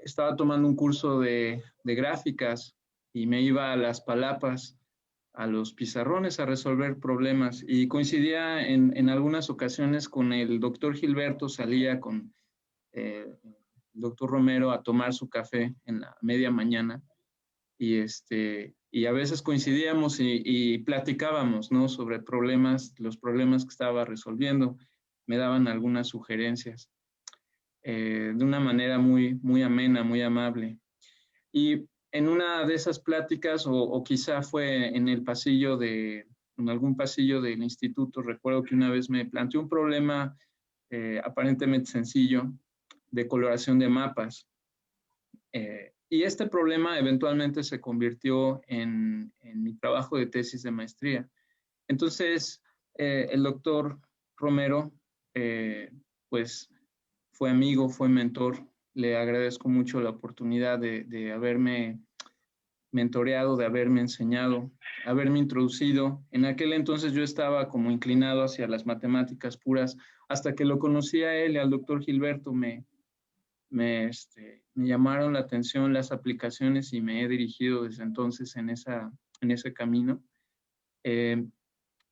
[SPEAKER 7] estaba tomando un curso de gráficas y me iba a las palapas, a los pizarrones a resolver problemas y coincidía en algunas ocasiones con el doctor Gilberto, salía con el doctor Romero a tomar su café en la media mañana y a veces coincidíamos y platicábamos, ¿no? Sobre los problemas que estaba resolviendo, me daban algunas sugerencias de una manera muy, muy amena, muy amable. Y en una de esas pláticas, o quizá fue en el pasillo en algún pasillo del instituto, recuerdo que una vez me planteó un problema aparentemente sencillo de coloración de mapas. Y este problema eventualmente se convirtió en mi trabajo de tesis de maestría. Entonces, el doctor Romero, pues, fue amigo, fue mentor. Le agradezco mucho la oportunidad de haberme mentoreado, de haberme enseñado, haberme introducido. En aquel entonces yo estaba como inclinado hacia las matemáticas puras, hasta que lo conocí a él y al doctor Gilberto. Me llamaron la atención las aplicaciones y me he dirigido desde entonces en ese camino.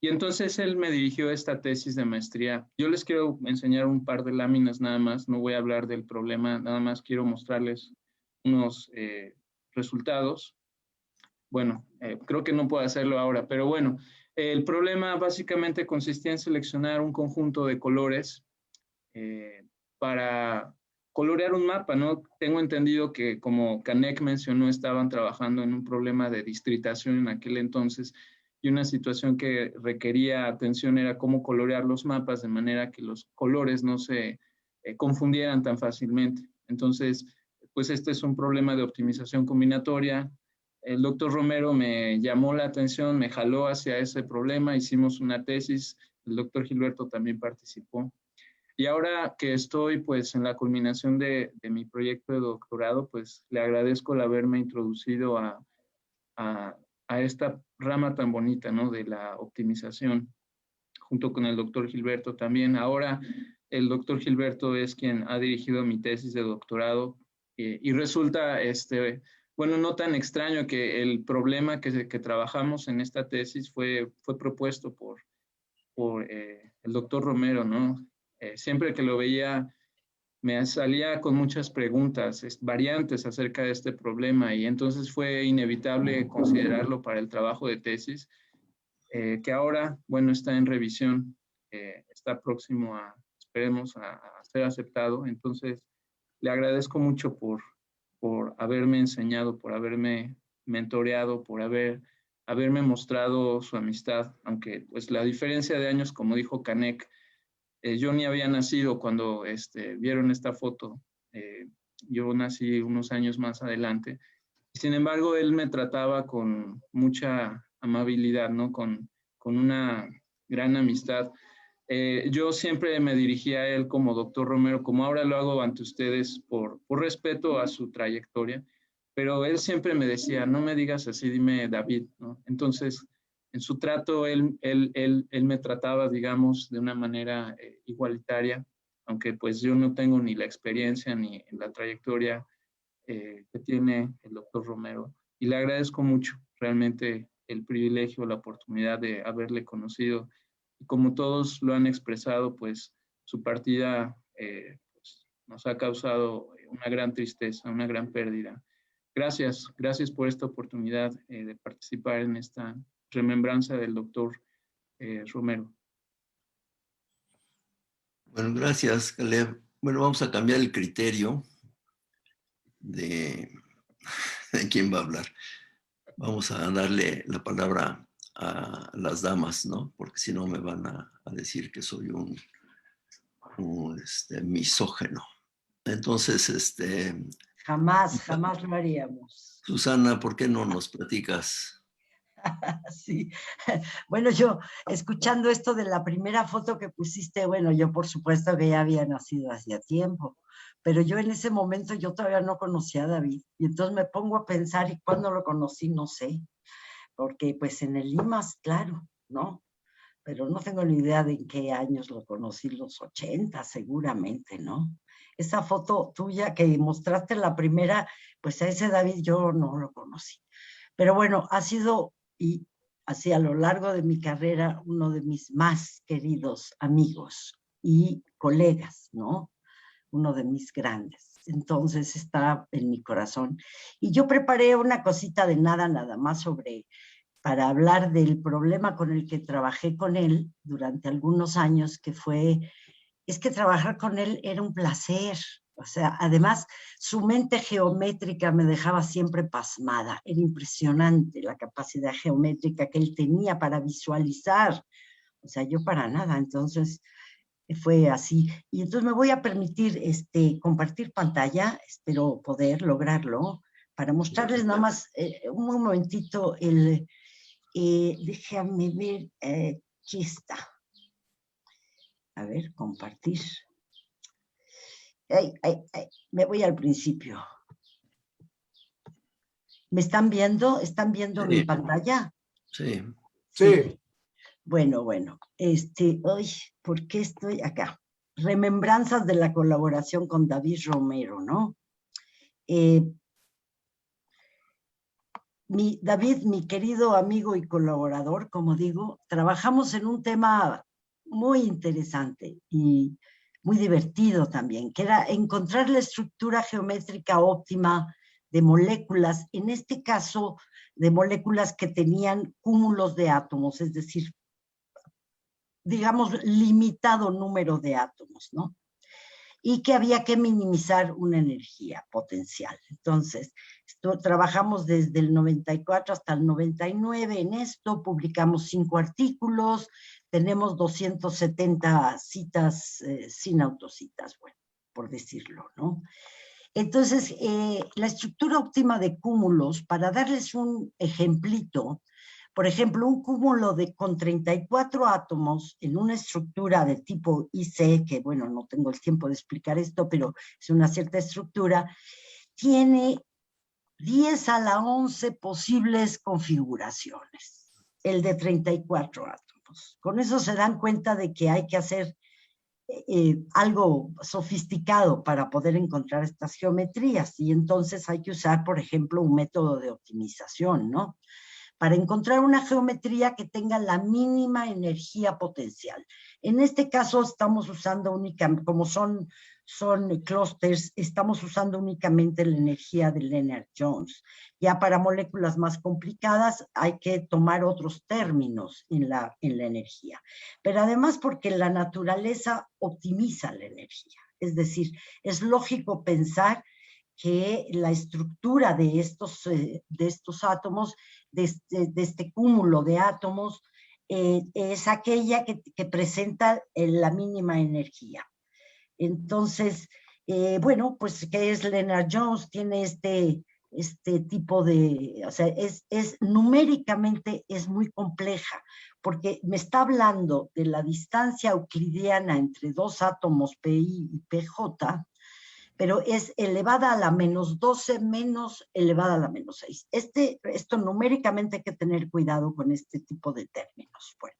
[SPEAKER 7] Y entonces él me dirigió a esta tesis de maestría. Yo les quiero enseñar un par de láminas nada más, no voy a hablar del problema, nada más quiero mostrarles unos resultados. Bueno, creo que no puedo hacerlo ahora, pero bueno, el problema básicamente consistía en seleccionar un conjunto de colores para colorear un mapa, ¿no? Tengo entendido que, como Canek mencionó, estaban trabajando en un problema de distritación en aquel entonces, y una situación que requería atención era cómo colorear los mapas de manera que los colores no se confundieran tan fácilmente. Entonces, pues este es un problema de optimización combinatoria. El doctor Romero me llamó la atención, me jaló hacia ese problema, hicimos una tesis, el doctor Gilberto también participó. Y ahora que estoy pues en la culminación de mi proyecto de doctorado, pues le agradezco el haberme introducido a esta rama tan bonita, ¿no? De la optimización, junto con el doctor Gilberto también. Ahora el doctor Gilberto es quien ha dirigido mi tesis de doctorado y resulta, bueno, no tan extraño que el problema que trabajamos en esta tesis fue propuesto por el doctor Romero, ¿no? Siempre que lo veía me salía con muchas preguntas, variantes acerca de este problema, y entonces fue inevitable considerarlo para el trabajo de tesis, que ahora, bueno, está en revisión, está próximo esperemos, a ser aceptado. Entonces, le agradezco mucho por haberme enseñado, por haberme mentoreado, por haberme mostrado su amistad, aunque pues la diferencia de años, como dijo Canek, yo ni había nacido cuando vieron esta foto. Yo nací unos años más adelante. Sin embargo, él me trataba con mucha amabilidad, ¿no? Con una gran amistad. Yo siempre me dirigía a él como doctor Romero, como ahora lo hago ante ustedes por respeto a su trayectoria, pero él siempre me decía, no me digas así, dime David, ¿no? Entonces, en su trato, él me trataba, digamos, de una manera igualitaria, aunque pues yo no tengo ni la experiencia ni la trayectoria que tiene el doctor Romero. Y le agradezco mucho, realmente, el privilegio, la oportunidad de haberle conocido. Y como todos lo han expresado, pues su partida pues, nos ha causado una gran tristeza, una gran pérdida. Gracias por esta oportunidad de participar en esta remembranza del doctor Romero.
[SPEAKER 4] Bueno, gracias, Caleb. Bueno, vamos a cambiar el criterio de quién va a hablar. Vamos a darle la palabra a las damas, ¿no? Porque si no me van a decir que soy un misógeno. Entonces,
[SPEAKER 5] Jamás lo haríamos.
[SPEAKER 4] Susana, ¿por qué no nos platicas?
[SPEAKER 5] Sí, bueno, yo escuchando esto de la primera foto que pusiste, bueno, yo por supuesto que ya había nacido hacía tiempo, pero yo en ese momento yo todavía no conocía a David, y entonces me pongo a pensar, ¿y cuándo lo conocí? No sé, porque pues en el IMAS, claro, ¿no? Pero no tengo ni idea de en qué años lo conocí, los 80 seguramente, ¿no? Esa foto tuya que mostraste la primera, pues a ese David yo no lo conocí. Pero bueno, ha sido, y así a lo largo de mi carrera, uno de mis más queridos amigos y colegas, ¿no? Uno de mis grandes. Entonces está en mi corazón. Y yo preparé una cosita de nada más para hablar del problema con el que trabajé con él durante algunos años, que es que trabajar con él era un placer. O sea, además, su mente geométrica me dejaba siempre pasmada. Era impresionante la capacidad geométrica que él tenía para visualizar. O sea, yo para nada. Entonces, fue así. Y entonces me voy a permitir compartir pantalla, espero poder lograrlo, para mostrarles nada más un momentito déjame ver, aquí está. A ver, compartir. Me voy al principio. ¿Me están viendo? ¿Están viendo mi pantalla?
[SPEAKER 4] Sí.
[SPEAKER 6] Sí.
[SPEAKER 5] Bueno, ¿por qué estoy acá? Remembranzas de la colaboración con David Romero, ¿no? David, mi querido amigo y colaborador, como digo, trabajamos en un tema muy interesante y muy divertido también, que era encontrar la estructura geométrica óptima de moléculas, en este caso de moléculas que tenían cúmulos de átomos, es decir, digamos, limitado número de átomos, ¿no? Y que había que minimizar una energía potencial. Entonces, trabajamos desde el 94 hasta el 99 en esto, publicamos 5 artículos, tenemos 270 citas sin autocitas, bueno, por decirlo, ¿no? Entonces, la estructura óptima de cúmulos, para darles un ejemplito, por ejemplo, un cúmulo con 34 átomos en una estructura de tipo IC, que bueno, no tengo el tiempo de explicar esto, pero es una cierta estructura, tiene 10 a la 11 posibles configuraciones, el de 34 átomos. Con eso se dan cuenta de que hay que hacer algo sofisticado para poder encontrar estas geometrías, y entonces hay que usar, por ejemplo, un método de optimización, ¿no? Para encontrar una geometría que tenga la mínima energía potencial. En este caso estamos usando únicamente, como son clústeres, estamos usando únicamente la energía de Lennard-Jones. Ya para moléculas más complicadas hay que tomar otros términos en la energía. Pero además porque la naturaleza optimiza la energía. Es decir, es lógico pensar que la estructura de estos átomos, de este cúmulo de átomos, es aquella que presenta la mínima energía. Entonces, bueno, pues ¿qué es Lennard-Jones? Tiene este tipo de, o sea, numéricamente es muy compleja, porque me está hablando de la distancia euclidiana entre dos átomos PI y PJ, pero es elevada a la menos 12 menos elevada a la menos 6. Esto numéricamente hay que tener cuidado con este tipo de términos. Bueno,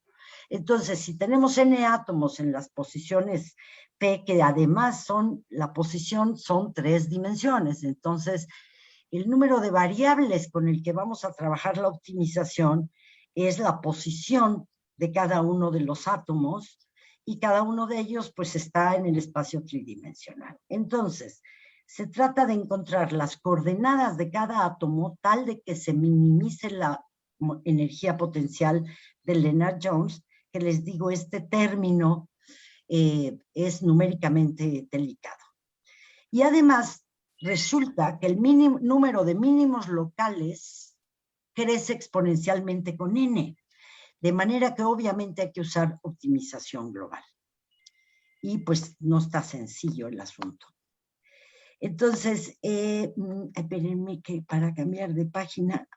[SPEAKER 5] entonces, si tenemos n átomos en las posiciones P, que además la posición son 3 dimensiones, entonces el número de variables con el que vamos a trabajar la optimización es la posición de cada uno de los átomos, y cada uno de ellos pues está en el espacio tridimensional. Entonces, se trata de encontrar las coordenadas de cada átomo tal de que se minimice la energía potencial de Lennard-Jones, que les digo, este término es numéricamente delicado. Y además, resulta que el número de mínimos locales crece exponencialmente con n. De manera que obviamente hay que usar optimización global. Y pues no está sencillo el asunto. Entonces, espérenme que para cambiar de página,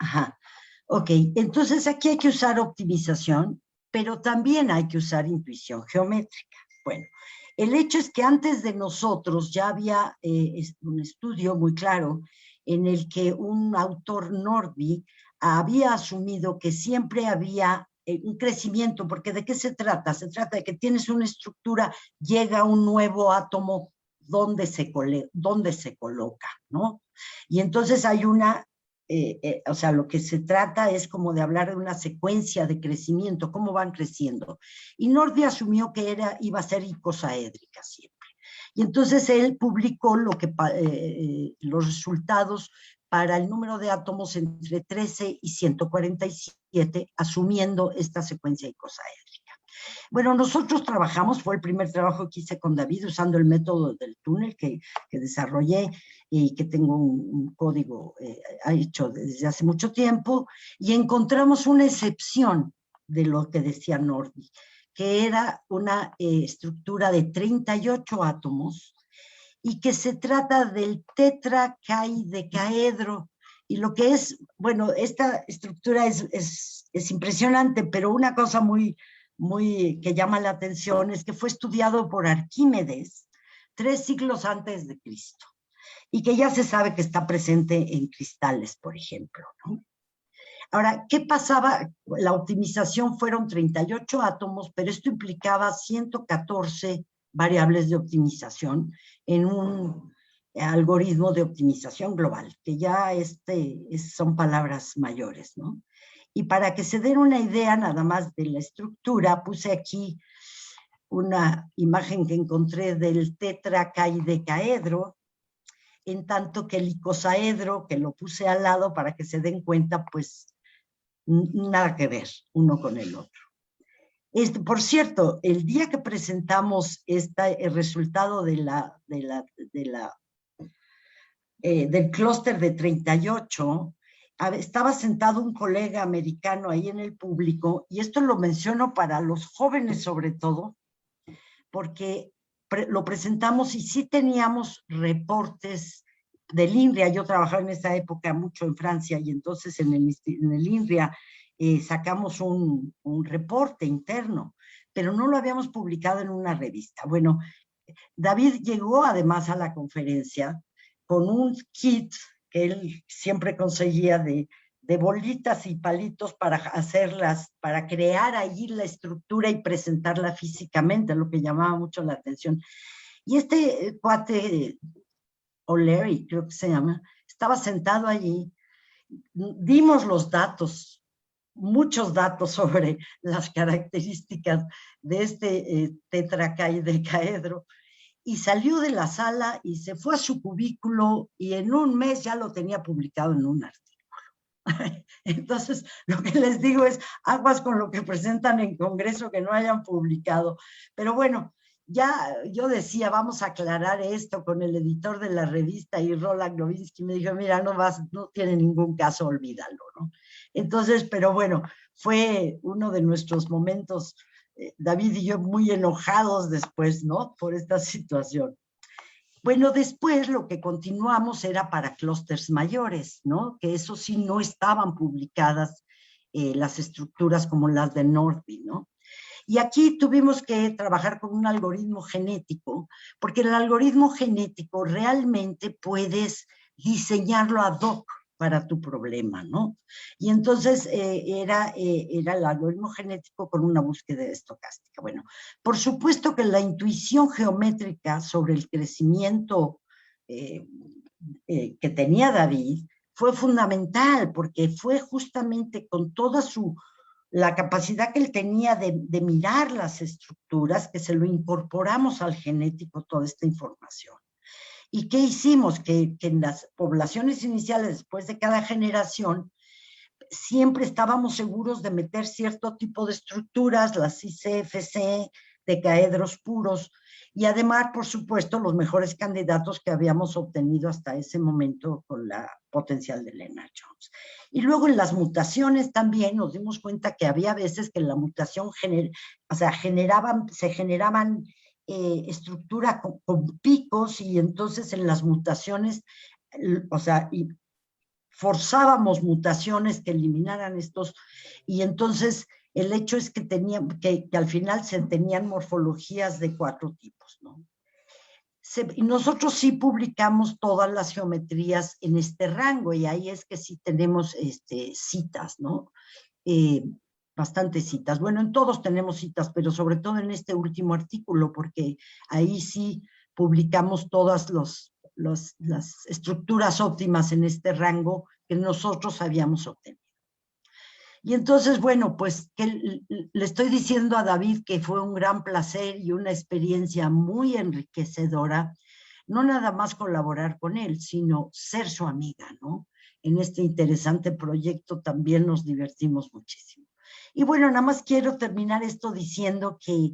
[SPEAKER 5] ok, entonces aquí hay que usar optimización, pero también hay que usar intuición geométrica. Bueno, el hecho es que antes de nosotros ya había un estudio muy claro en el que un autor Nordby había asumido que siempre había un crecimiento, porque ¿de qué se trata? Se trata de que tienes una estructura, llega un nuevo átomo donde se coloca, ¿no? Y entonces hay o sea, lo que se trata es como de hablar de una secuencia de crecimiento, cómo van creciendo. Y Nordby asumió que iba a ser icosaédrica siempre. Y entonces él publicó los resultados para el número de átomos entre 13 y 147, asumiendo esta secuencia icosaédrica. Bueno, nosotros trabajamos, fue el primer trabajo que hice con David usando el método del túnel que desarrollé y que tengo un código hecho desde hace mucho tiempo, y encontramos una excepción de lo que decía Norby, que era una estructura de 38 átomos y que se trata del tetracaidecahedro. Y lo que es, bueno, esta estructura es impresionante, pero una cosa muy que llama la atención es que fue estudiado por Arquímedes 3 siglos antes de Cristo y que ya se sabe que está presente en cristales, por ejemplo, ¿no? Ahora, ¿qué pasaba? La optimización fueron 38 átomos, pero esto implicaba 114 variables de optimización en un algoritmo de optimización global, que ya son palabras mayores, ¿no? Y para que se den una idea nada más de la estructura, puse aquí una imagen que encontré del tetracaidecahedro, en tanto que el icosaedro, que lo puse al lado para que se den cuenta, pues nada que ver uno con el otro. Por cierto, el día que presentamos el resultado del clúster de 38, estaba sentado un colega americano ahí en el público, y esto lo menciono para los jóvenes sobre todo, porque lo presentamos y sí teníamos reportes del INRIA. Yo trabajaba en esa época mucho en Francia, y entonces en el INRIA sacamos un reporte interno, pero no lo habíamos publicado en una revista. Bueno, David llegó además a la conferencia con un kit que él siempre conseguía de bolitas y palitos para para crear ahí la estructura y presentarla físicamente, lo que llamaba mucho la atención. Y este cuate, O'Leary, creo que se llama, estaba sentado allí, dimos los datos, muchos datos sobre las características de este tetracaidecahedro, y salió de la sala y se fue a su cubículo, y en un mes ya lo tenía publicado en un artículo. Entonces, lo que les digo es, aguas con lo que presentan en Congreso que no hayan publicado. Pero bueno, ya yo decía, vamos a aclarar esto con el editor de la revista, y Roland Novinsky me dijo, mira, no tiene ningún caso, olvídalo, ¿no? Entonces, pero bueno, fue uno de nuestros momentos, David y yo muy enojados después, ¿no? Por esta situación. Bueno, después lo que continuamos era para clústeres mayores, ¿no? Que eso sí no estaban publicadas las estructuras como las de Norby, ¿no? Y aquí tuvimos que trabajar con un algoritmo genético, porque el algoritmo genético realmente puedes diseñarlo ad hoc para tu problema, ¿no? Y entonces era el algoritmo genético con una búsqueda estocástica. Bueno, por supuesto que la intuición geométrica sobre el crecimiento que tenía David fue fundamental, porque fue justamente con toda la capacidad que él tenía de mirar las estructuras, que se lo incorporamos al genético toda esta información. ¿Y qué hicimos? Que en las poblaciones iniciales, después de cada generación, siempre estábamos seguros de meter cierto tipo de estructuras, las ICFC, decaedros puros, y además, por supuesto, los mejores candidatos que habíamos obtenido hasta ese momento con la potencial de Lennard Jones. Y luego en las mutaciones también nos dimos cuenta que había veces que en la mutación se generaban estructura con picos, y entonces en las mutaciones, y forzábamos mutaciones que eliminaran estos, y entonces el hecho es que al final se tenían morfologías de 4 tipos, ¿no? Y nosotros sí publicamos todas las geometrías en este rango, y ahí es que sí tenemos citas, ¿no? Bastantes citas. Bueno, en todos tenemos citas, pero sobre todo en este último artículo, porque ahí sí publicamos todas las estructuras óptimas en este rango que nosotros habíamos obtenido. Y entonces, bueno, pues le estoy diciendo a David que fue un gran placer y una experiencia muy enriquecedora, no nada más colaborar con él, sino ser su amiga, ¿no? En este interesante proyecto también nos divertimos muchísimo. Y bueno, nada más quiero terminar esto diciendo que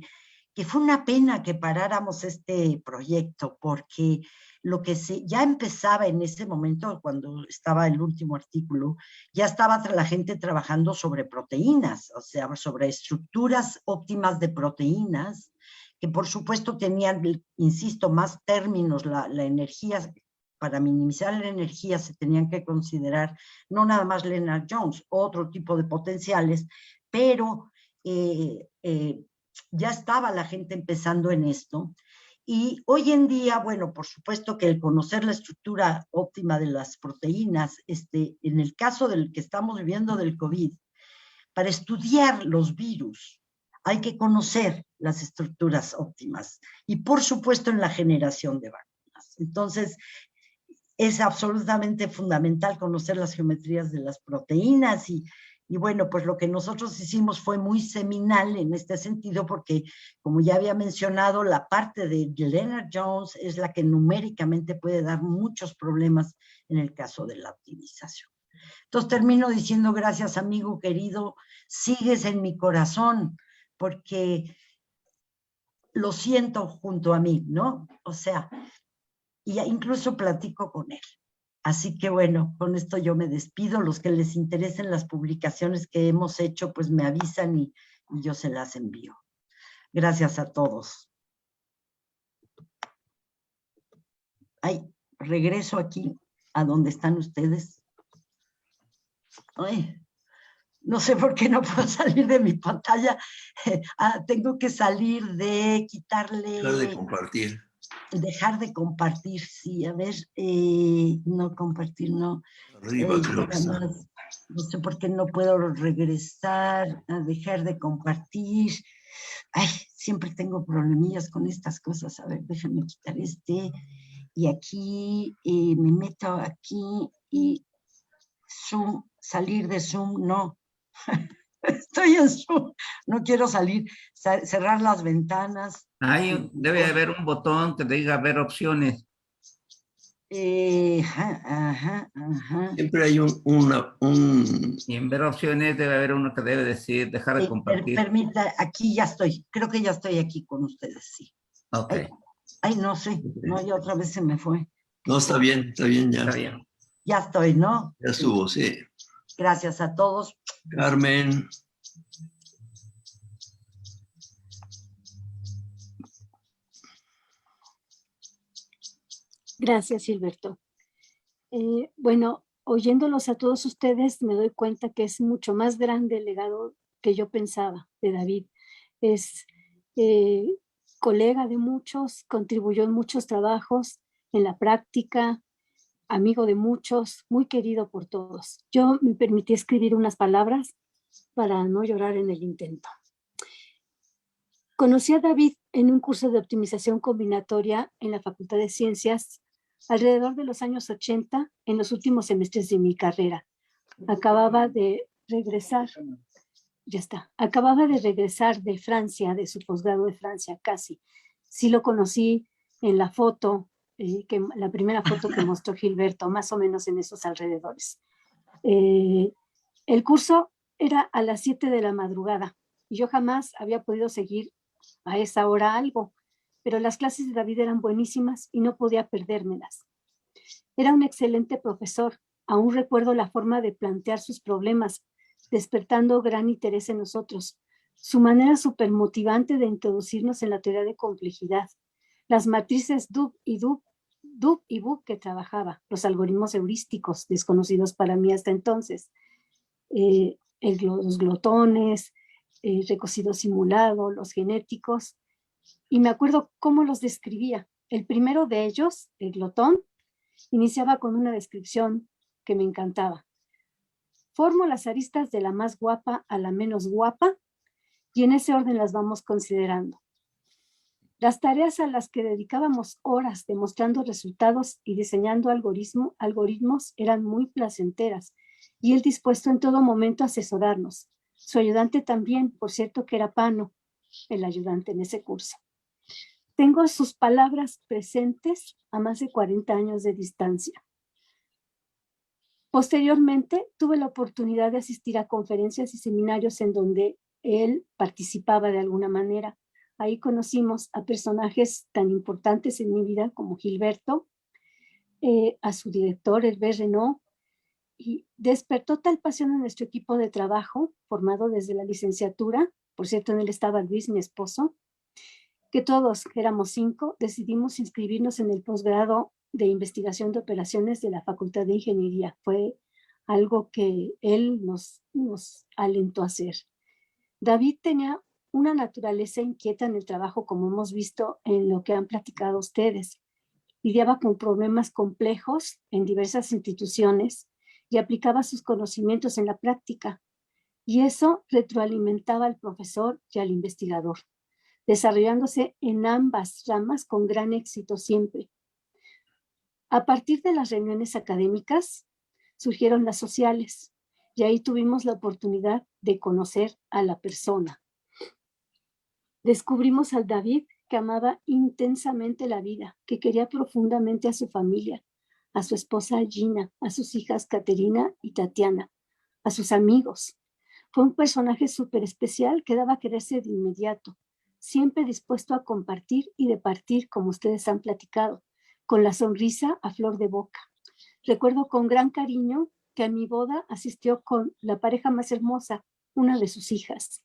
[SPEAKER 5] fue una pena que paráramos este proyecto, porque lo que ya empezaba en ese momento, cuando estaba el último artículo, ya estaba la gente trabajando sobre proteínas, o sea, sobre estructuras óptimas de proteínas, que por supuesto tenían, insisto, más términos, la energía. Para minimizar la energía se tenían que considerar no nada más Lennard Jones, otro tipo de potenciales, pero ya estaba la gente empezando en esto. Y hoy en día, bueno, por supuesto que el conocer la estructura óptima de las proteínas, en el caso del que estamos viviendo del COVID, para estudiar los virus hay que conocer las estructuras óptimas y por supuesto en la generación de vacunas. Entonces, es absolutamente fundamental conocer las geometrías de las proteínas y bueno, pues lo que nosotros hicimos fue muy seminal en este sentido porque, como ya había mencionado, la parte de Lennard Jones es la que numéricamente puede dar muchos problemas en el caso de la optimización. Entonces termino diciendo gracias, amigo querido, sigues en mi corazón porque lo siento junto a mí, ¿no? O sea, y incluso platico con él. Así que bueno, con esto yo me despido. Los que les interesen las publicaciones que hemos hecho, pues me avisan y yo se las envío. Gracias a todos. Ay, regreso aquí a donde están ustedes. Ay, no sé por qué no puedo salir de mi pantalla. Tengo que salir de quitarle...
[SPEAKER 4] Dejar de compartir.
[SPEAKER 5] Dejar de compartir, sí, a ver, no compartir, no.
[SPEAKER 4] Arriba, creo que está.
[SPEAKER 5] No sé por qué no puedo regresar a dejar de compartir. Ay, siempre tengo problemillas con estas cosas. A ver, déjame quitar y aquí me meto aquí y Zoom, salir de Zoom, no. Estoy en Zoom, no quiero salir, cerrar las ventanas.
[SPEAKER 3] Debe haber un botón que diga ver opciones.
[SPEAKER 5] Ajá.
[SPEAKER 4] Siempre hay
[SPEAKER 3] Y en ver opciones debe haber uno que debe decir dejar de compartir.
[SPEAKER 5] Permita, aquí ya estoy, creo que ya estoy aquí con ustedes, sí.
[SPEAKER 3] Ok.
[SPEAKER 5] Ay, no sé, no, ya otra vez se me fue.
[SPEAKER 4] No, está bien ya.
[SPEAKER 3] Está bien.
[SPEAKER 5] Ya estoy, ¿no?
[SPEAKER 4] Ya estuvo, sí.
[SPEAKER 5] Gracias a todos.
[SPEAKER 4] Carmen.
[SPEAKER 8] Gracias, Gilberto. Bueno, oyéndolos a todos ustedes, me doy cuenta que es mucho más grande el legado que yo pensaba de David. Es colega de muchos, contribuyó en muchos trabajos, en la práctica, amigo de muchos, muy querido por todos. Yo me permití escribir unas palabras para no llorar en el intento. Conocí a David en un curso de optimización combinatoria en la Facultad de Ciencias alrededor de los años 80, en los últimos semestres de mi carrera. Acababa de regresar de Francia, de su posgrado de Francia, casi. Sí lo conocí en la foto, la primera foto que mostró Gilberto, más o menos en esos alrededores. El curso era a las 7 de la madrugada y yo jamás había podido seguir a esa hora algo, pero las clases de David eran buenísimas y no podía perdérmelas. Era un excelente profesor, aún recuerdo la forma de plantear sus problemas, despertando gran interés en nosotros, su manera súper motivante de introducirnos en la teoría de complejidad, las matrices Dub y Book que trabajaba, los algoritmos heurísticos desconocidos para mí hasta entonces, los glotones, recocido simulado, los genéticos, y me acuerdo cómo los describía. El primero de ellos, el glotón, iniciaba con una descripción que me encantaba. Formo las aristas de la más guapa a la menos guapa y en ese orden las vamos considerando. Las tareas a las que dedicábamos horas demostrando resultados y diseñando algoritmos eran muy placenteras y él dispuesto en todo momento a asesorarnos. Su ayudante también, por cierto que era Pano, el ayudante en ese curso. Tengo sus palabras presentes a más de 40 años de distancia. Posteriormente, tuve la oportunidad de asistir a conferencias y seminarios en donde él participaba de alguna manera. Ahí conocimos a personajes tan importantes en mi vida como Gilberto, a su director, Herbert Renaud, y despertó tal pasión en nuestro equipo de trabajo, formado desde la licenciatura, por cierto, en él estaba Luis, mi esposo, que todos, que éramos 5, decidimos inscribirnos en el posgrado de investigación de operaciones de la Facultad de Ingeniería. Fue algo que él nos alentó a hacer. David tenía una naturaleza inquieta en el trabajo, como hemos visto en lo que han platicado ustedes. Lidiaba con problemas complejos en diversas instituciones y aplicaba sus conocimientos en la práctica. Y eso retroalimentaba al profesor y al investigador, desarrollándose en ambas ramas con gran éxito siempre. A partir de las reuniones académicas, surgieron las sociales, y ahí tuvimos la oportunidad de conocer a la persona. Descubrimos al David que amaba intensamente la vida, que quería profundamente a su familia, a su esposa Gina, a sus hijas Caterina y Tatiana, a sus amigos. Fue un personaje súper especial que daba a quererse de inmediato, siempre dispuesto a compartir y departir, como ustedes han platicado, con la sonrisa a flor de boca. Recuerdo con gran cariño que a mi boda asistió con la pareja más hermosa, una de sus hijas.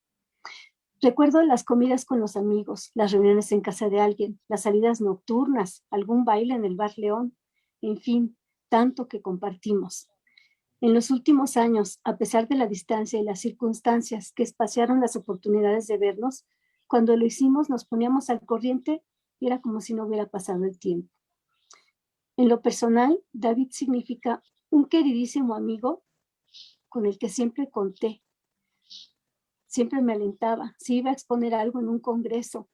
[SPEAKER 8] Recuerdo las comidas con los amigos, las reuniones en casa de alguien, las salidas nocturnas, algún baile en el Bar León, en fin, tanto que compartimos. En los últimos años, a pesar de la distancia y las circunstancias que espaciaron las oportunidades de vernos, cuando lo hicimos nos poníamos al corriente y era como si no hubiera pasado el tiempo. En lo personal, David significa un queridísimo amigo con el que siempre conté. Siempre me alentaba. Si iba a exponer algo en un congreso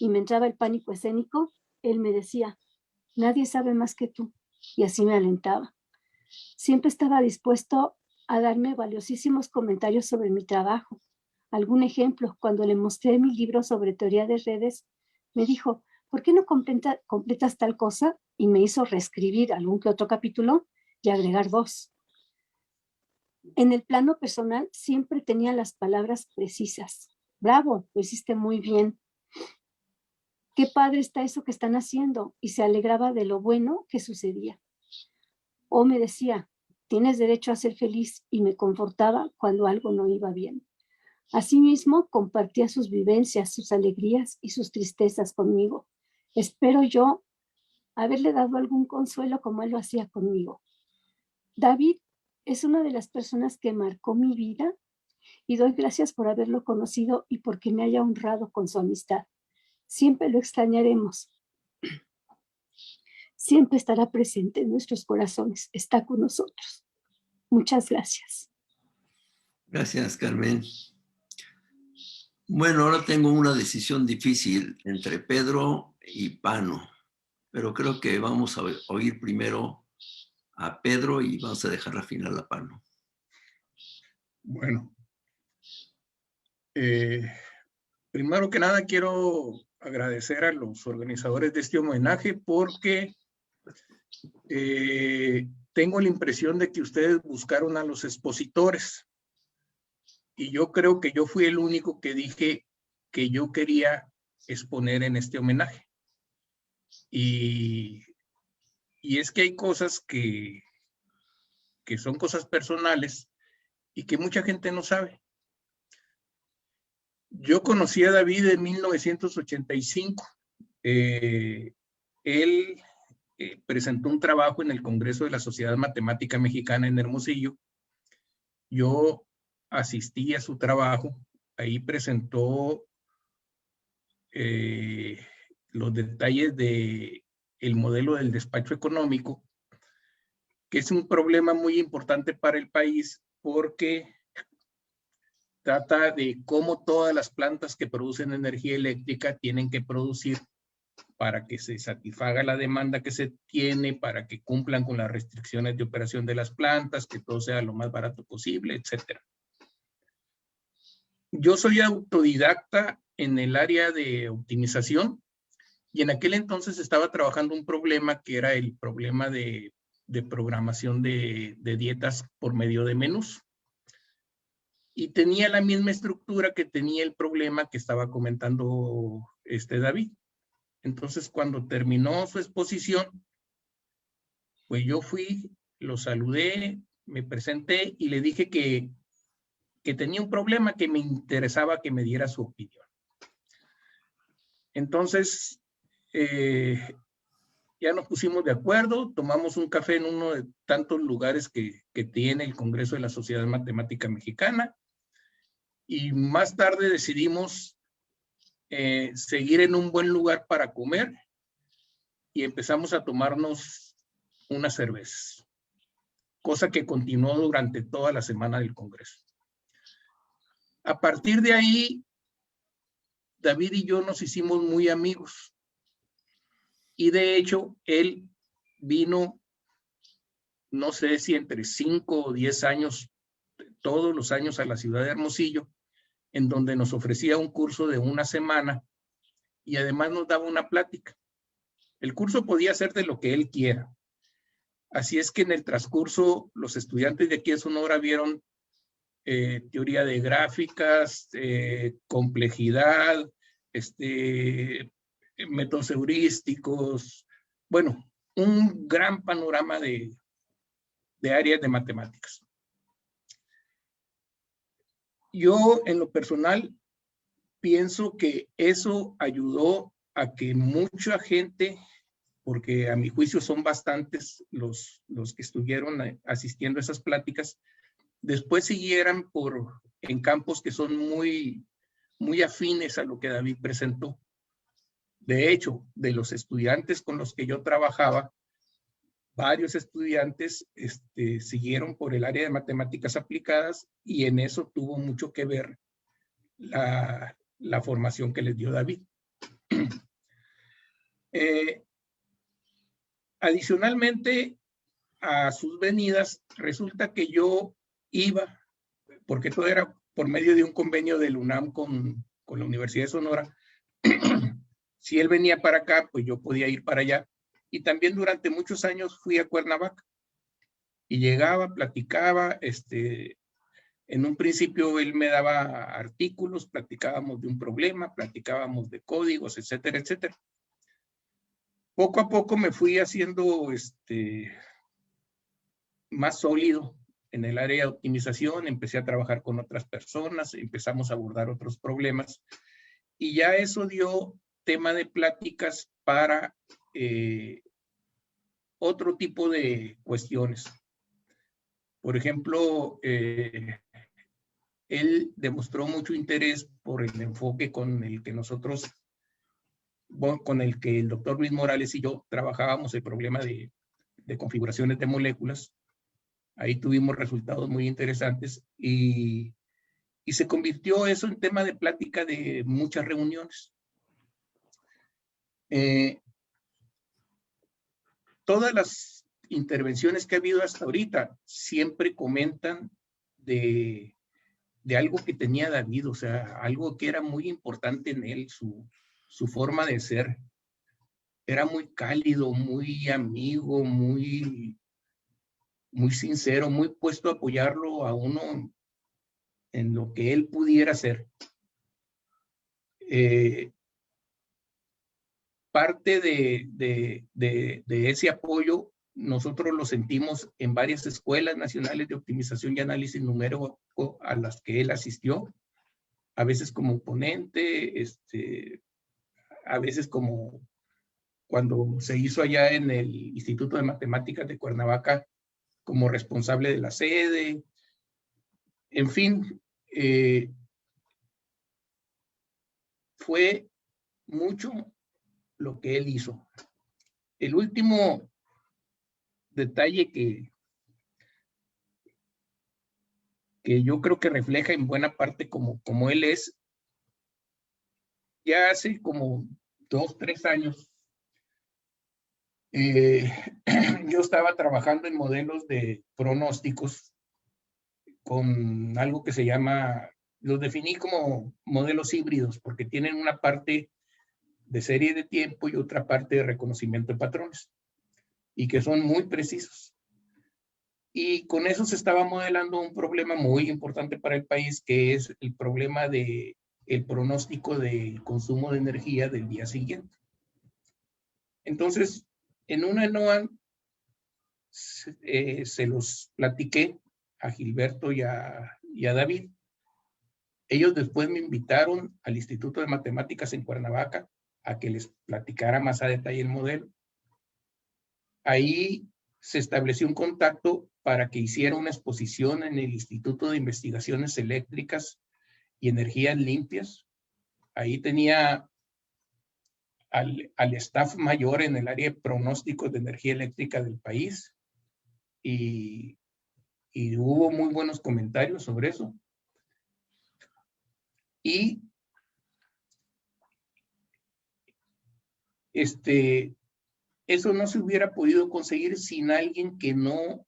[SPEAKER 8] y me entraba el pánico escénico, él me decía, nadie sabe más que tú. Y así me alentaba. Siempre estaba dispuesto a darme valiosísimos comentarios sobre mi trabajo. Algún ejemplo, cuando le mostré mi libro sobre teoría de redes, me dijo, ¿por qué no completas tal cosa? Y me hizo reescribir algún que otro capítulo y agregar 2. En el plano personal siempre tenía las palabras precisas. Bravo, lo hiciste muy bien. Qué padre está eso que están haciendo. Y se alegraba de lo bueno que sucedía. O me decía, tienes derecho a ser feliz, y me confortaba cuando algo no iba bien. Asimismo, compartía sus vivencias, sus alegrías y sus tristezas conmigo. Espero yo haberle dado algún consuelo como él lo hacía conmigo. David es una de las personas que marcó mi vida y doy gracias por haberlo conocido y porque me haya honrado con su amistad. Siempre lo extrañaremos. Siempre estará presente en nuestros corazones. Está con nosotros. Muchas gracias.
[SPEAKER 4] Gracias, Carmen. Bueno, ahora tengo una decisión difícil entre Pedro y Pano, pero creo que vamos a oír primero a Pedro y vamos a dejar al final a Pano.
[SPEAKER 1] Bueno, primero que nada quiero agradecer a los organizadores de este homenaje porque tengo la impresión de que ustedes buscaron a los expositores y yo creo que yo fui el único que dije que yo quería exponer en este homenaje. Y es que hay cosas que son cosas personales y que mucha gente no sabe. Yo conocí a David en 1985. Él presentó un trabajo en el Congreso de la Sociedad Matemática Mexicana en Hermosillo. Yo asistí a su trabajo. Ahí presentó los detalles del modelo del despacho económico, que es un problema muy importante para el país porque trata de cómo todas las plantas que producen energía eléctrica tienen que producir para que se satisfaga la demanda que se tiene, para que cumplan con las restricciones de operación de las plantas, que todo sea lo más barato posible, etc. Yo soy autodidacta en el área de optimización y en aquel entonces estaba trabajando un problema que era el problema de de programación de dietas por medio de menús. Y tenía la misma estructura que tenía el problema que estaba comentando David. Entonces, cuando terminó su exposición, pues yo fui, lo saludé, me presenté y le dije que tenía un problema, que me interesaba que me diera su opinión. Entonces, ya nos pusimos de acuerdo, tomamos un café en uno de tantos lugares que tiene el Congreso de la Sociedad Matemática Mexicana, y más tarde decidimos seguir en un buen lugar para comer y empezamos a tomarnos unas cervezas, cosa que continuó durante toda la semana del Congreso. A partir de ahí, David y yo nos hicimos muy amigos. Y de hecho, él vino, no sé si entre 5 o 10 años, todos los años a la ciudad de Hermosillo, en donde nos ofrecía un curso de una semana y además nos daba una plática. El curso podía ser de lo que él quiera. Así es que en el transcurso, los estudiantes de aquí de Sonora vieron teoría de gráficas, complejidad, métodos heurísticos, bueno, un gran panorama de áreas de matemáticas. Yo, en lo personal, pienso que eso ayudó a que mucha gente, porque a mi juicio son bastantes los que estuvieron asistiendo a esas pláticas, después siguieran en campos que son muy, muy afines a lo que David presentó. De hecho, de los estudiantes con los que yo trabajaba, varios estudiantes siguieron por el área de matemáticas aplicadas y en eso tuvo mucho que ver la formación que les dio David. Adicionalmente a sus venidas, resulta que yo iba, porque todo era por medio de un convenio del UNAM con la Universidad de Sonora. Si él venía para acá, pues yo podía ir para allá. Y también durante muchos años fui a Cuernavaca. Y llegaba, platicaba, en un principio él me daba artículos, platicábamos de un problema, platicábamos de códigos, etcétera, etcétera. Poco a poco me fui haciendo más sólido en el área de optimización, empecé a trabajar con otras personas, empezamos a abordar otros problemas y ya eso dio tema de pláticas para otro tipo de cuestiones. Por ejemplo, él demostró mucho interés por el enfoque con el que el doctor Luis Morales y yo trabajábamos el problema de configuraciones de moléculas. Ahí tuvimos resultados muy interesantes y se convirtió eso en tema de plática de muchas reuniones. Todas las intervenciones que ha habido hasta ahorita siempre comentan de algo que tenía David, o sea, algo que era muy importante en él, su forma de ser. Era muy cálido, muy amigo, muy sincero, muy puesto a apoyarlo a uno en lo que él pudiera hacer. Parte de ese apoyo nosotros lo sentimos en varias escuelas nacionales de optimización y análisis numérico a las que él asistió, a veces como ponente, a veces como cuando se hizo allá en el Instituto de Matemáticas de Cuernavaca como responsable de la sede. En fin, fue mucho lo que él hizo. El último detalle que yo creo que refleja en buena parte como él es, ya hace como 2, 3 años, yo estaba trabajando en modelos de pronósticos con algo que se llama, los definí como modelos híbridos, porque tienen una parte de serie de tiempo y otra parte de reconocimiento de patrones, y que son muy precisos. Y con eso se estaba modelando un problema muy importante para el país, que es el problema de el pronóstico del consumo de energía del día siguiente. Entonces, en una NOAA se los platiqué a Gilberto y a David. Ellos después me invitaron al Instituto de Matemáticas en Cuernavaca a que les platicara más a detalle el modelo. Ahí se estableció un contacto para que hiciera una exposición en el Instituto de Investigaciones Eléctricas y Energías Limpias. Ahí tenía al staff mayor en el área de pronósticos de energía eléctrica del país y hubo muy buenos comentarios sobre eso. Y eso no se hubiera podido conseguir sin alguien que no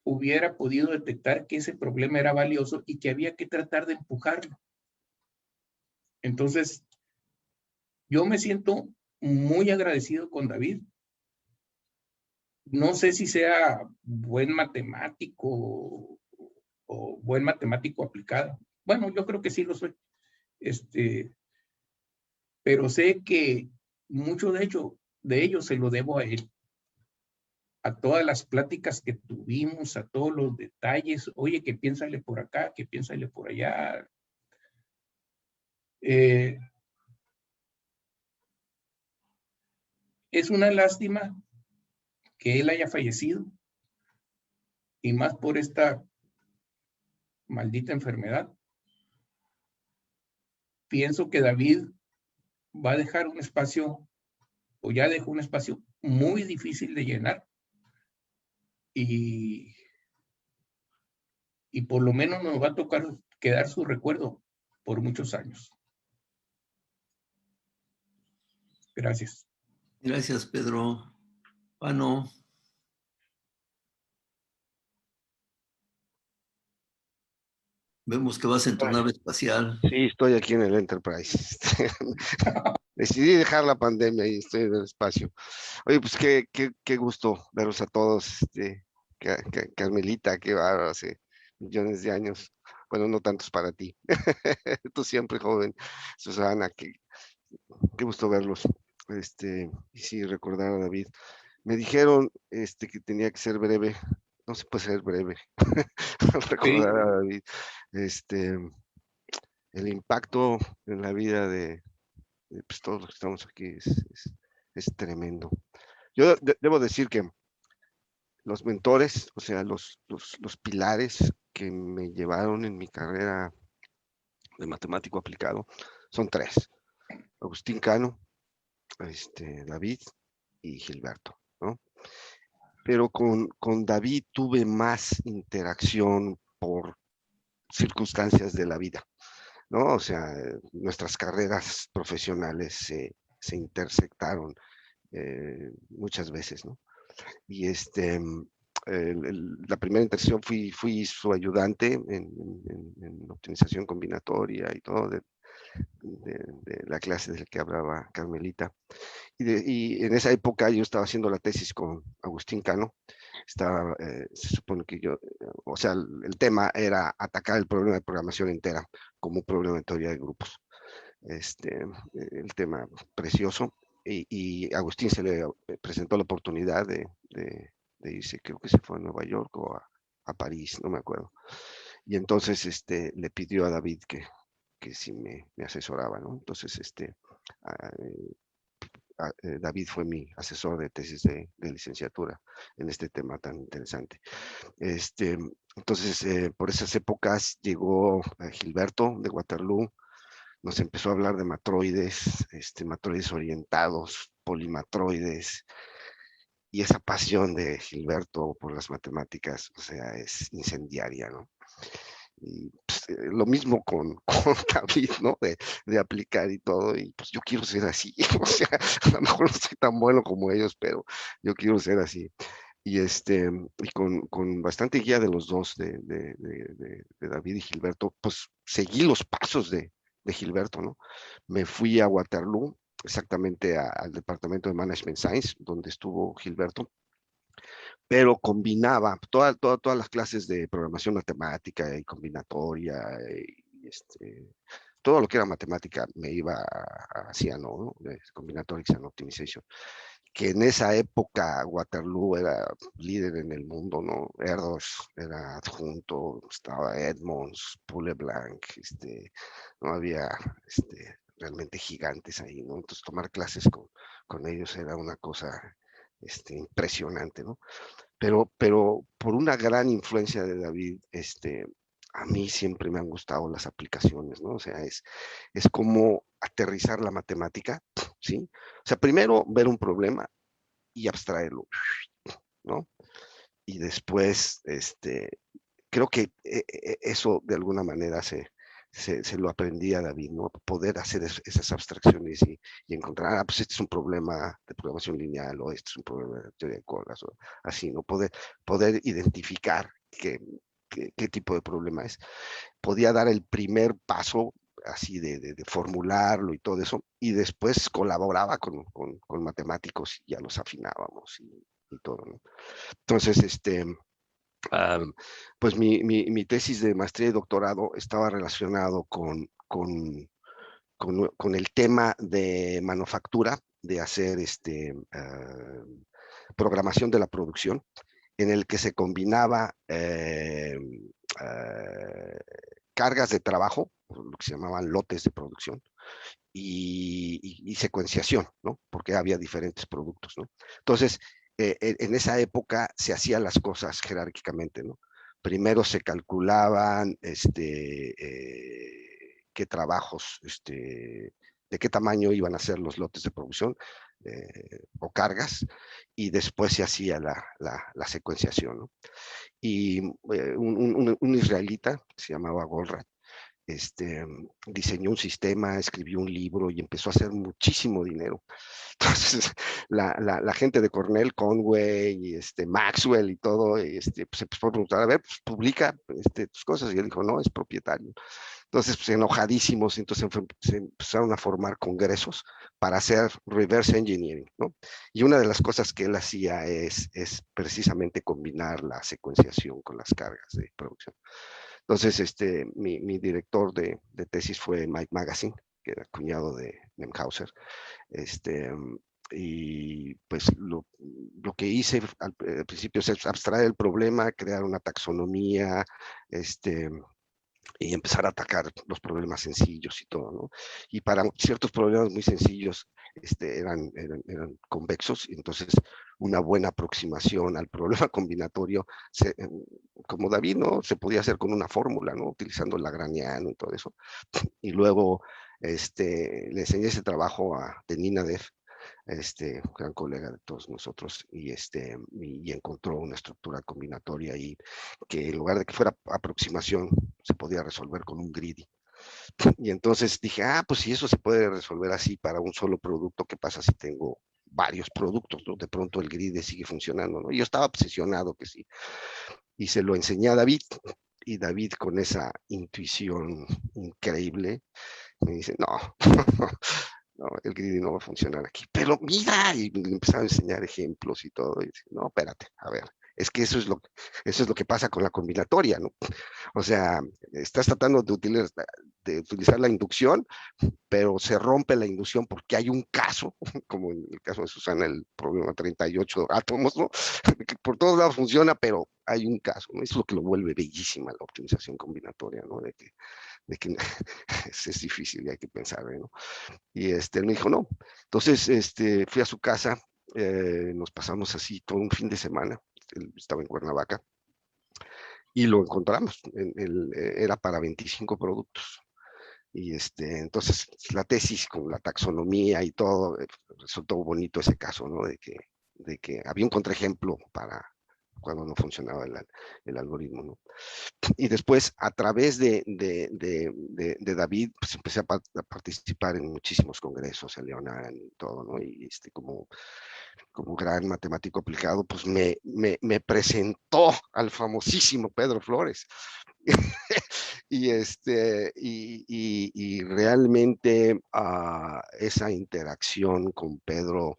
[SPEAKER 1] hubiera podido detectar que ese problema era valioso y que había que tratar de empujarlo. Entonces, yo me siento muy agradecido con David. No sé si sea buen matemático o buen matemático aplicado. Bueno, yo creo que sí lo soy. Pero sé que mucho de ello se lo debo a él. A todas las pláticas que tuvimos, a todos los detalles. Oye, que piénsale por acá, que piénsale por allá. Es una lástima que él haya fallecido, y más por esta maldita enfermedad. Pienso que David va a dejar un espacio, o ya dejó un espacio muy difícil de llenar, y por lo menos nos va a tocar quedar su recuerdo por muchos años. Gracias.
[SPEAKER 4] Gracias, Pedro. Pano. Vemos que vas en tu nave espacial.
[SPEAKER 2] Sí, estoy aquí en el Enterprise. Decidí dejar la pandemia y estoy en el espacio. Oye, pues qué gusto verlos a todos. Carmelita, qué bárbaro, hace millones de años. Bueno, no tantos para ti. Tú siempre joven. Susana, qué gusto verlos. Y sí, recordar a David. Me dijeron que tenía que ser breve. No se puede ser breve. Recordar a David. El impacto en la vida de pues, todos los que estamos aquí es tremendo. Yo debo decir que los mentores, o sea, los pilares que me llevaron en mi carrera de matemático aplicado son tres: Agustín Cano, David y Gilberto, ¿no? Pero con David tuve más interacción por circunstancias de la vida, ¿no? O sea, nuestras carreras profesionales se intersectaron muchas veces, ¿no? Y la primera interacción fui su ayudante en optimización combinatoria y todo de la clase de la que hablaba Carmelita. Y en esa época yo estaba haciendo la tesis con Agustín Cano. Se supone que o sea, el tema era atacar el problema de programación entera como un problema de teoría de grupos. El tema precioso. Y Agustín se le presentó la oportunidad de irse, creo que se fue a Nueva York o a París, no me acuerdo. Y entonces le pidió a David que si me asesoraba, ¿no? Entonces David fue mi asesor de tesis de licenciatura en este tema tan interesante. Entonces, por esas épocas llegó Gilberto de Waterloo, nos empezó a hablar de matroides, matroides orientados, polimatroides, y esa pasión de Gilberto por las matemáticas, o sea, es incendiaria, ¿no? Y pues, lo mismo con David, ¿no? De aplicar y todo, y pues yo quiero ser así, o sea, a lo mejor no soy tan bueno como ellos, pero yo quiero ser así. Y con bastante guía de los dos, de David y Gilberto, pues seguí los pasos de Gilberto, ¿no? Me fui a Waterloo, exactamente al departamento de Management Science, donde estuvo Gilberto, pero combinaba todas las clases de programación matemática y combinatoria, y todo lo que era matemática me iba hacia, ¿no? Combinatoria and Optimization, que en esa época Waterloo era líder en el mundo, ¿no? Erdos era adjunto, estaba Edmonds, Poulet-Blanc, no había realmente gigantes ahí, ¿no? Entonces tomar clases con ellos era una cosa impresionante, ¿no? Pero por una gran influencia de David, a mí siempre me han gustado las aplicaciones, ¿no? O sea, es como aterrizar la matemática, ¿sí? O sea, primero ver un problema y abstraerlo, ¿no? Y después, creo que eso de alguna manera se lo aprendí a David, ¿no? Poder hacer esas abstracciones y encontrar, pues este es un problema de programación lineal, o este es un problema de teoría de colas, o así, ¿no? Poder identificar qué tipo de problema es. Podía dar el primer paso así de formularlo y todo eso, y después colaboraba con matemáticos y ya los afinábamos y todo, ¿no? Entonces, pues mi tesis de maestría y doctorado estaba relacionado con el tema de manufactura, de hacer programación de la producción, en el que se combinaba cargas de trabajo, lo que se llamaban lotes de producción, y secuenciación, ¿no? Porque había diferentes productos, ¿no? Entonces, en esa época se hacían las cosas jerárquicamente, ¿no? Primero se calculaban qué trabajos, de qué tamaño iban a ser los lotes de producción o cargas, y después se hacía la secuenciación, ¿no? Y un israelita que se llamaba Goldratt, diseñó un sistema, escribió un libro y empezó a hacer muchísimo dinero. Entonces, la gente de Cornell, Conway, y Maxwell y todo, pues se empezó a preguntar, a ver, pues publica tus cosas, y él dijo, no, es propietario. Entonces, pues enojadísimos, entonces se empezaron a formar congresos para hacer reverse engineering, ¿no? Y una de las cosas que él hacía es precisamente combinar la secuenciación con las cargas de producción. Entonces, mi director de tesis fue Mike Magazine, que era cuñado de Nemhauser. Y pues lo que hice al principio es abstraer el problema, crear una taxonomía, y empezar a atacar los problemas sencillos y todo, ¿no? Y para ciertos problemas muy sencillos eran convexos, y entonces una buena aproximación al problema combinatorio, como David, ¿no? Se podía hacer con una fórmula, ¿no? Utilizando el lagrangiano y todo eso. Y luego le enseñé ese trabajo a Denis Nadev, gran colega de todos nosotros, y encontró una estructura combinatoria ahí que en lugar de que fuera aproximación, se podía resolver con un greedy. Y entonces dije, pues si eso se puede resolver así para un solo producto, ¿qué pasa si tengo varios productos, ¿no? De pronto el greedy sigue funcionando, ¿no? Y yo estaba obsesionado que sí. Y se lo enseñé a David, y David, con esa intuición increíble, me dice, no, no, el greedy no va a funcionar aquí. Pero mira, y me empezaron a enseñar ejemplos y todo. Y dice, no, espérate, a ver, es que eso es lo que pasa con la combinatoria, ¿no? O sea, estás tratando de utilizar la inducción, pero se rompe la inducción porque hay un caso, como en el caso de Susana, el problema 38 átomos, ¿no? Que por todos lados funciona, pero hay un caso, ¿no? Eso es lo que lo vuelve bellísima la optimización combinatoria, ¿no? De que es difícil y hay que pensar, ¿no? Y él me dijo, no. Entonces, fui a su casa, nos pasamos así todo un fin de semana, él estaba en Cuernavaca, y lo encontramos, era para 25 productos. Y entonces la tesis con la taxonomía y todo, resultó bonito ese caso, ¿no? De que había un contraejemplo para cuando no funcionaba el algoritmo, ¿no? Y después, a través de David, pues empecé a participar en muchísimos congresos, en Leonardo y todo, ¿no? Y como gran matemático aplicado, pues me presentó al famosísimo Pedro Flores. y realmente esa interacción con Pedro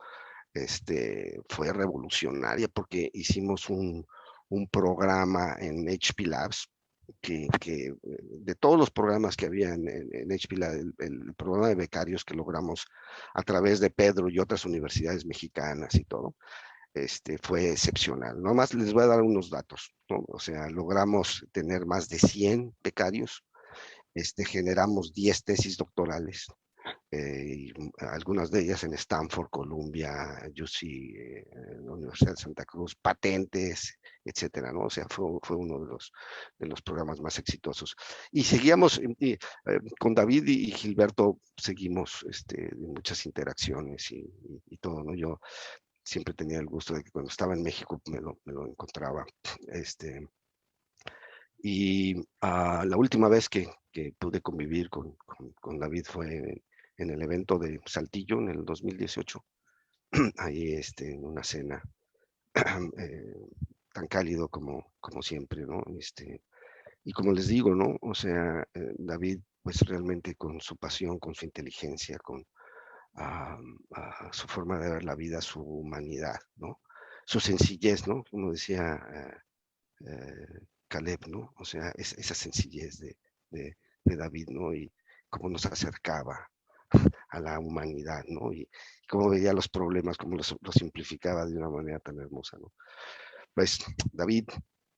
[SPEAKER 2] fue revolucionaria porque hicimos un programa en HP Labs que de todos los programas que había en HP Labs, el programa de becarios que logramos a través de Pedro y otras universidades mexicanas y todo, fue excepcional. Nomás les voy a dar unos datos, ¿no? O sea, logramos tener más de 100 becarios, generamos 10 tesis doctorales, y algunas de ellas en Stanford, Columbia, UC, la Universidad de Santa Cruz, patentes, etcétera, ¿no? O sea, fue uno de los programas más exitosos. Y seguíamos, con David y Gilberto, seguimos muchas interacciones y todo, ¿no? Yo siempre tenía el gusto de que cuando estaba en México me lo encontraba. Y la última vez que pude convivir con David fue en el evento de Saltillo en el 2018, ahí en una cena tan cálido como siempre, ¿no? Y como les digo, ¿no? O sea, David, pues realmente con su pasión, con su inteligencia, con su forma de ver la vida, su humanidad, ¿no? Su sencillez, ¿no? Como decía Caleb, ¿no? O sea, esa sencillez de David, ¿no? Y cómo nos acercaba a la humanidad, ¿no? Y cómo veía los problemas, cómo los simplificaba de una manera tan hermosa, ¿no? Pues, David,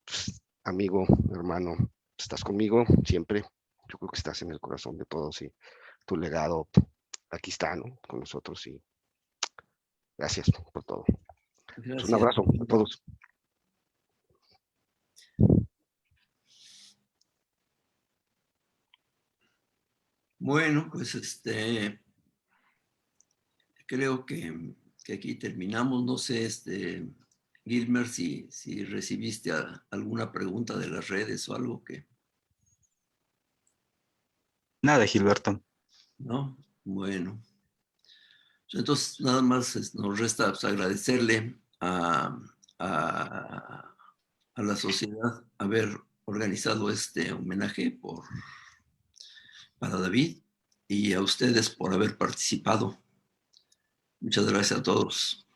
[SPEAKER 2] pues, amigo, hermano, estás conmigo siempre. Yo creo que estás en el corazón de todos y tu legado aquí está, ¿no? Con nosotros y gracias por todo.
[SPEAKER 4] Gracias.
[SPEAKER 2] Un abrazo a todos.
[SPEAKER 4] Bueno, pues creo que aquí terminamos. No sé, Gilmer, si recibiste alguna pregunta de las redes o algo que...
[SPEAKER 9] Nada, Gilberto.
[SPEAKER 4] ¿No? Bueno. Entonces, nada más nos resta pues, agradecerle a la sociedad haber organizado este homenaje para David y a ustedes por haber participado. Muchas gracias a todos.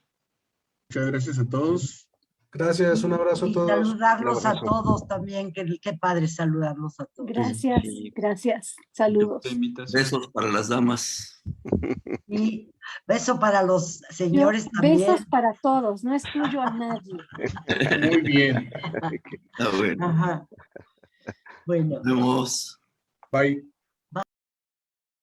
[SPEAKER 1] Muchas gracias a todos.
[SPEAKER 6] Gracias, un abrazo a
[SPEAKER 5] Y
[SPEAKER 6] todos.
[SPEAKER 5] saludarlos a todos también, qué padre saludarlos a todos.
[SPEAKER 8] Gracias, gracias. Saludos.
[SPEAKER 4] Besos para las damas.
[SPEAKER 5] Y beso para los señores también.
[SPEAKER 8] Besos para todos, no excluyo a nadie.
[SPEAKER 1] Muy bien.
[SPEAKER 4] Bueno.
[SPEAKER 5] Ajá. Bueno.
[SPEAKER 4] Nos vemos.
[SPEAKER 1] Bye.